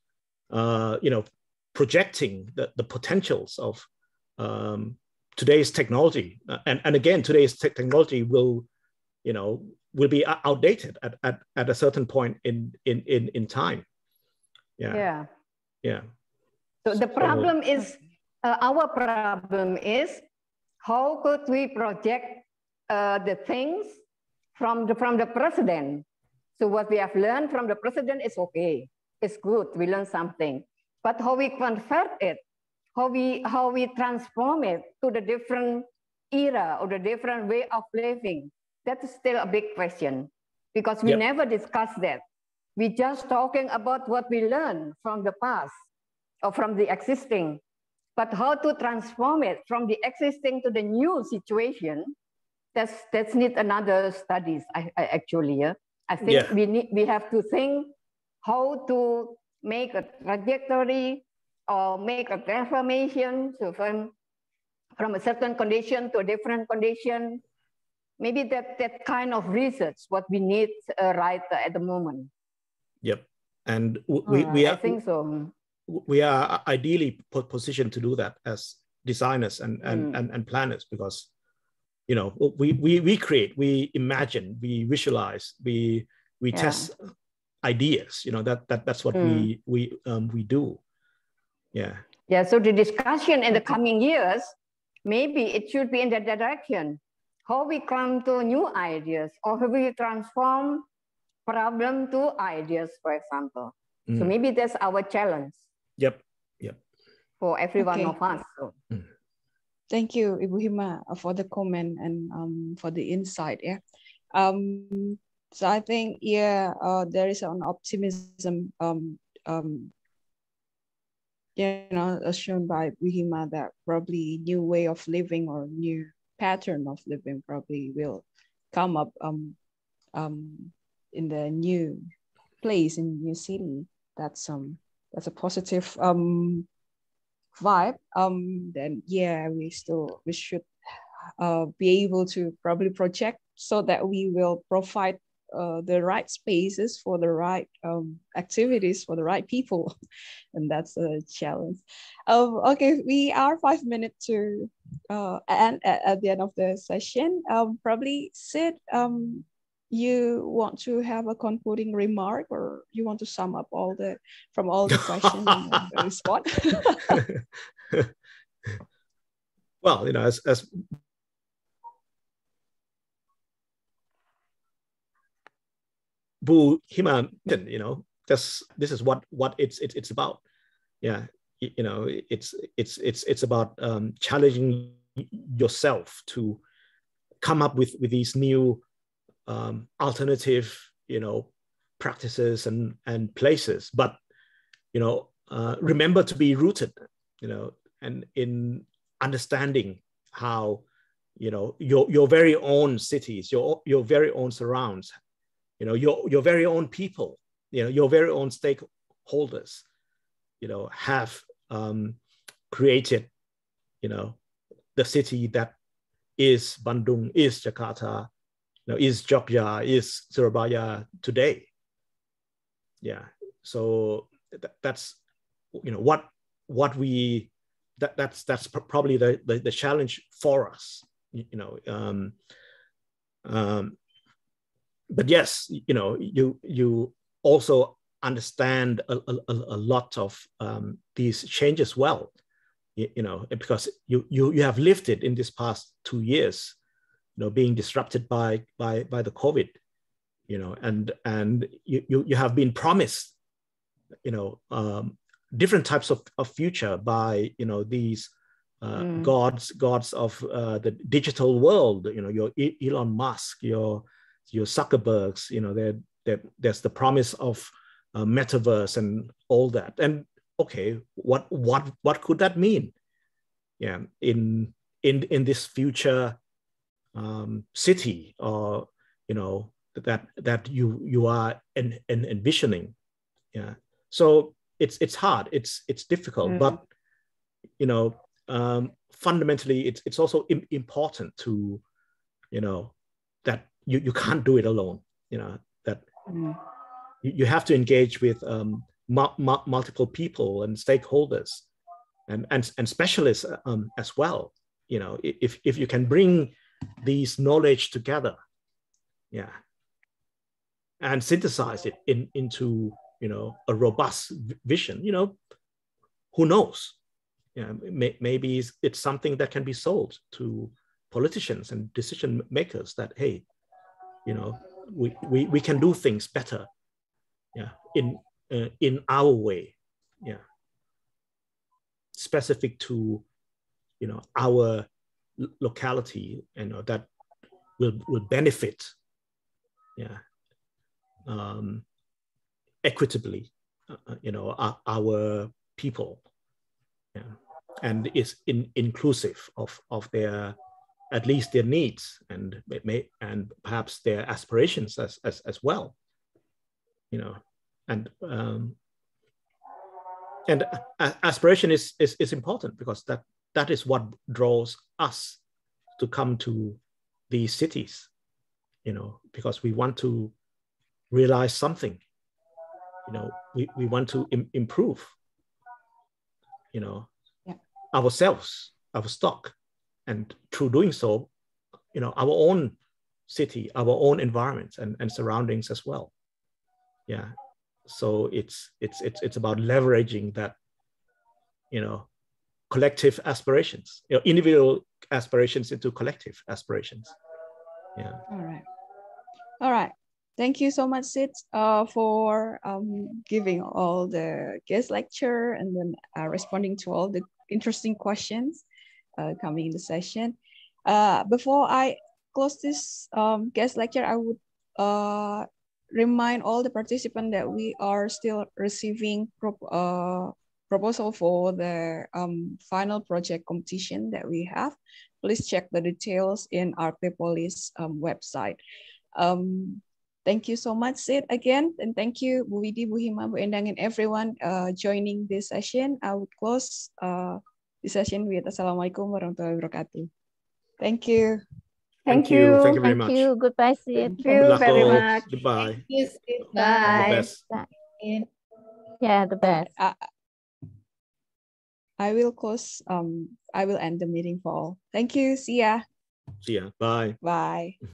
projecting the potentials of today's technology. And again, today's technology will be outdated at a certain point in time. Yeah. So the problem is, our problem is, how could we project the things from the precedent? So what we have learned from the precedent is okay, it's good, we learn something. But how we convert it, how we transform it to the different era or the different way of living, that is still a big question, because we never discussed that. We're just talking about what we learned from the past or from the existing, but how to transform it from the existing to the new situation, that's need another studies. I think we have to think how to make a trajectory or make a transformation, so from a certain condition to a different condition. Maybe that kind of research what we need right at the moment. Yep, and we I think so. We are ideally positioned to do that as designers and planners, because we create, we imagine, we visualize, we test ideas. That's what we do. Yeah. So the discussion in the coming years, maybe it should be in that direction. How we come to new ideas, or how we transform problem to ideas, for example. So maybe that's our challenge. Yep. For every one of us. So. Thank you, Ibu Hima, for the comment and for the insight. Yeah. So I think there is an optimism as shown by Ibu Hima, that probably new way of living or new pattern of living probably will come up in the new place, in new city. That's a positive vibe. Then we should be able to probably project so that we will provide the right spaces for the right activities for the right people, and that's a challenge. Okay, we are 5 minutes to end at the end of the session. Probably Sidh, you want to have a concluding remark, or you want to sum up all the questions and the response? Well, as Bu Hima, this is what it's about. Yeah, it's about challenging yourself to come up with these new alternative, practices and places. But remember to be rooted, and in understanding how your very own cities, your very own surrounds, your very own people, your very own stakeholders, have created, the city that is Bandung, is Jakarta, is Jogja, is Surabaya today. Yeah. So that's that's probably the challenge for us. But yes, you also understand a lot of these changes well, because you have lived it in this past 2 years, being disrupted by the COVID, and you have been promised, different types of future by, these gods of the digital world, your Elon Musk, your Zuckerbergs, there's the promise of metaverse and all that. And okay, what could that mean? Yeah, in this future city, or that you are envisioning. Yeah, so it's hard, it's difficult, but fundamentally it's also important to that you can't do it alone, that you have to engage with multiple people and stakeholders and specialists as well. If you can bring these knowledge together, and synthesize it into a robust vision, who knows? Maybe it's something that can be sold to politicians and decision makers, that hey, we can do things better, in our way, specific to our locality, that will benefit equitably our people, and is inclusive of their, at least their needs, and perhaps their aspirations as well, and aspiration is important, because that is what draws us to come to these cities, because we want to realize something, we want to improve, ourselves, our stock, and through doing so, our own city, our own environments and surroundings as well. Yeah, so it's about leveraging that, collective aspirations, individual aspirations into collective aspirations. Yeah. All right. Thank you so much, Sidh, for giving all the guest lecture and then responding to all the interesting questions coming in the session. Before I close this guest lecture, I would remind all the participants that we are still receiving proposal for the final project competition that we have. Please check the details in our Artepolis website. Thank you so much, Sidh, again, and thank you, Bu Widi, Bu Hima, Bu Endang, and everyone joining this session. I would close the session with Assalamualaikum warahmatullahi wabarakatuh. Thank you. Thank you. Thank you very much. Thank you. Goodbye, Sidh. Thank you very much. Goodbye. Thank you, Sidh. Bye. The best. Yeah, the best. I will close. I will end the meeting for all. Thank you. See ya. See ya. Bye. Bye.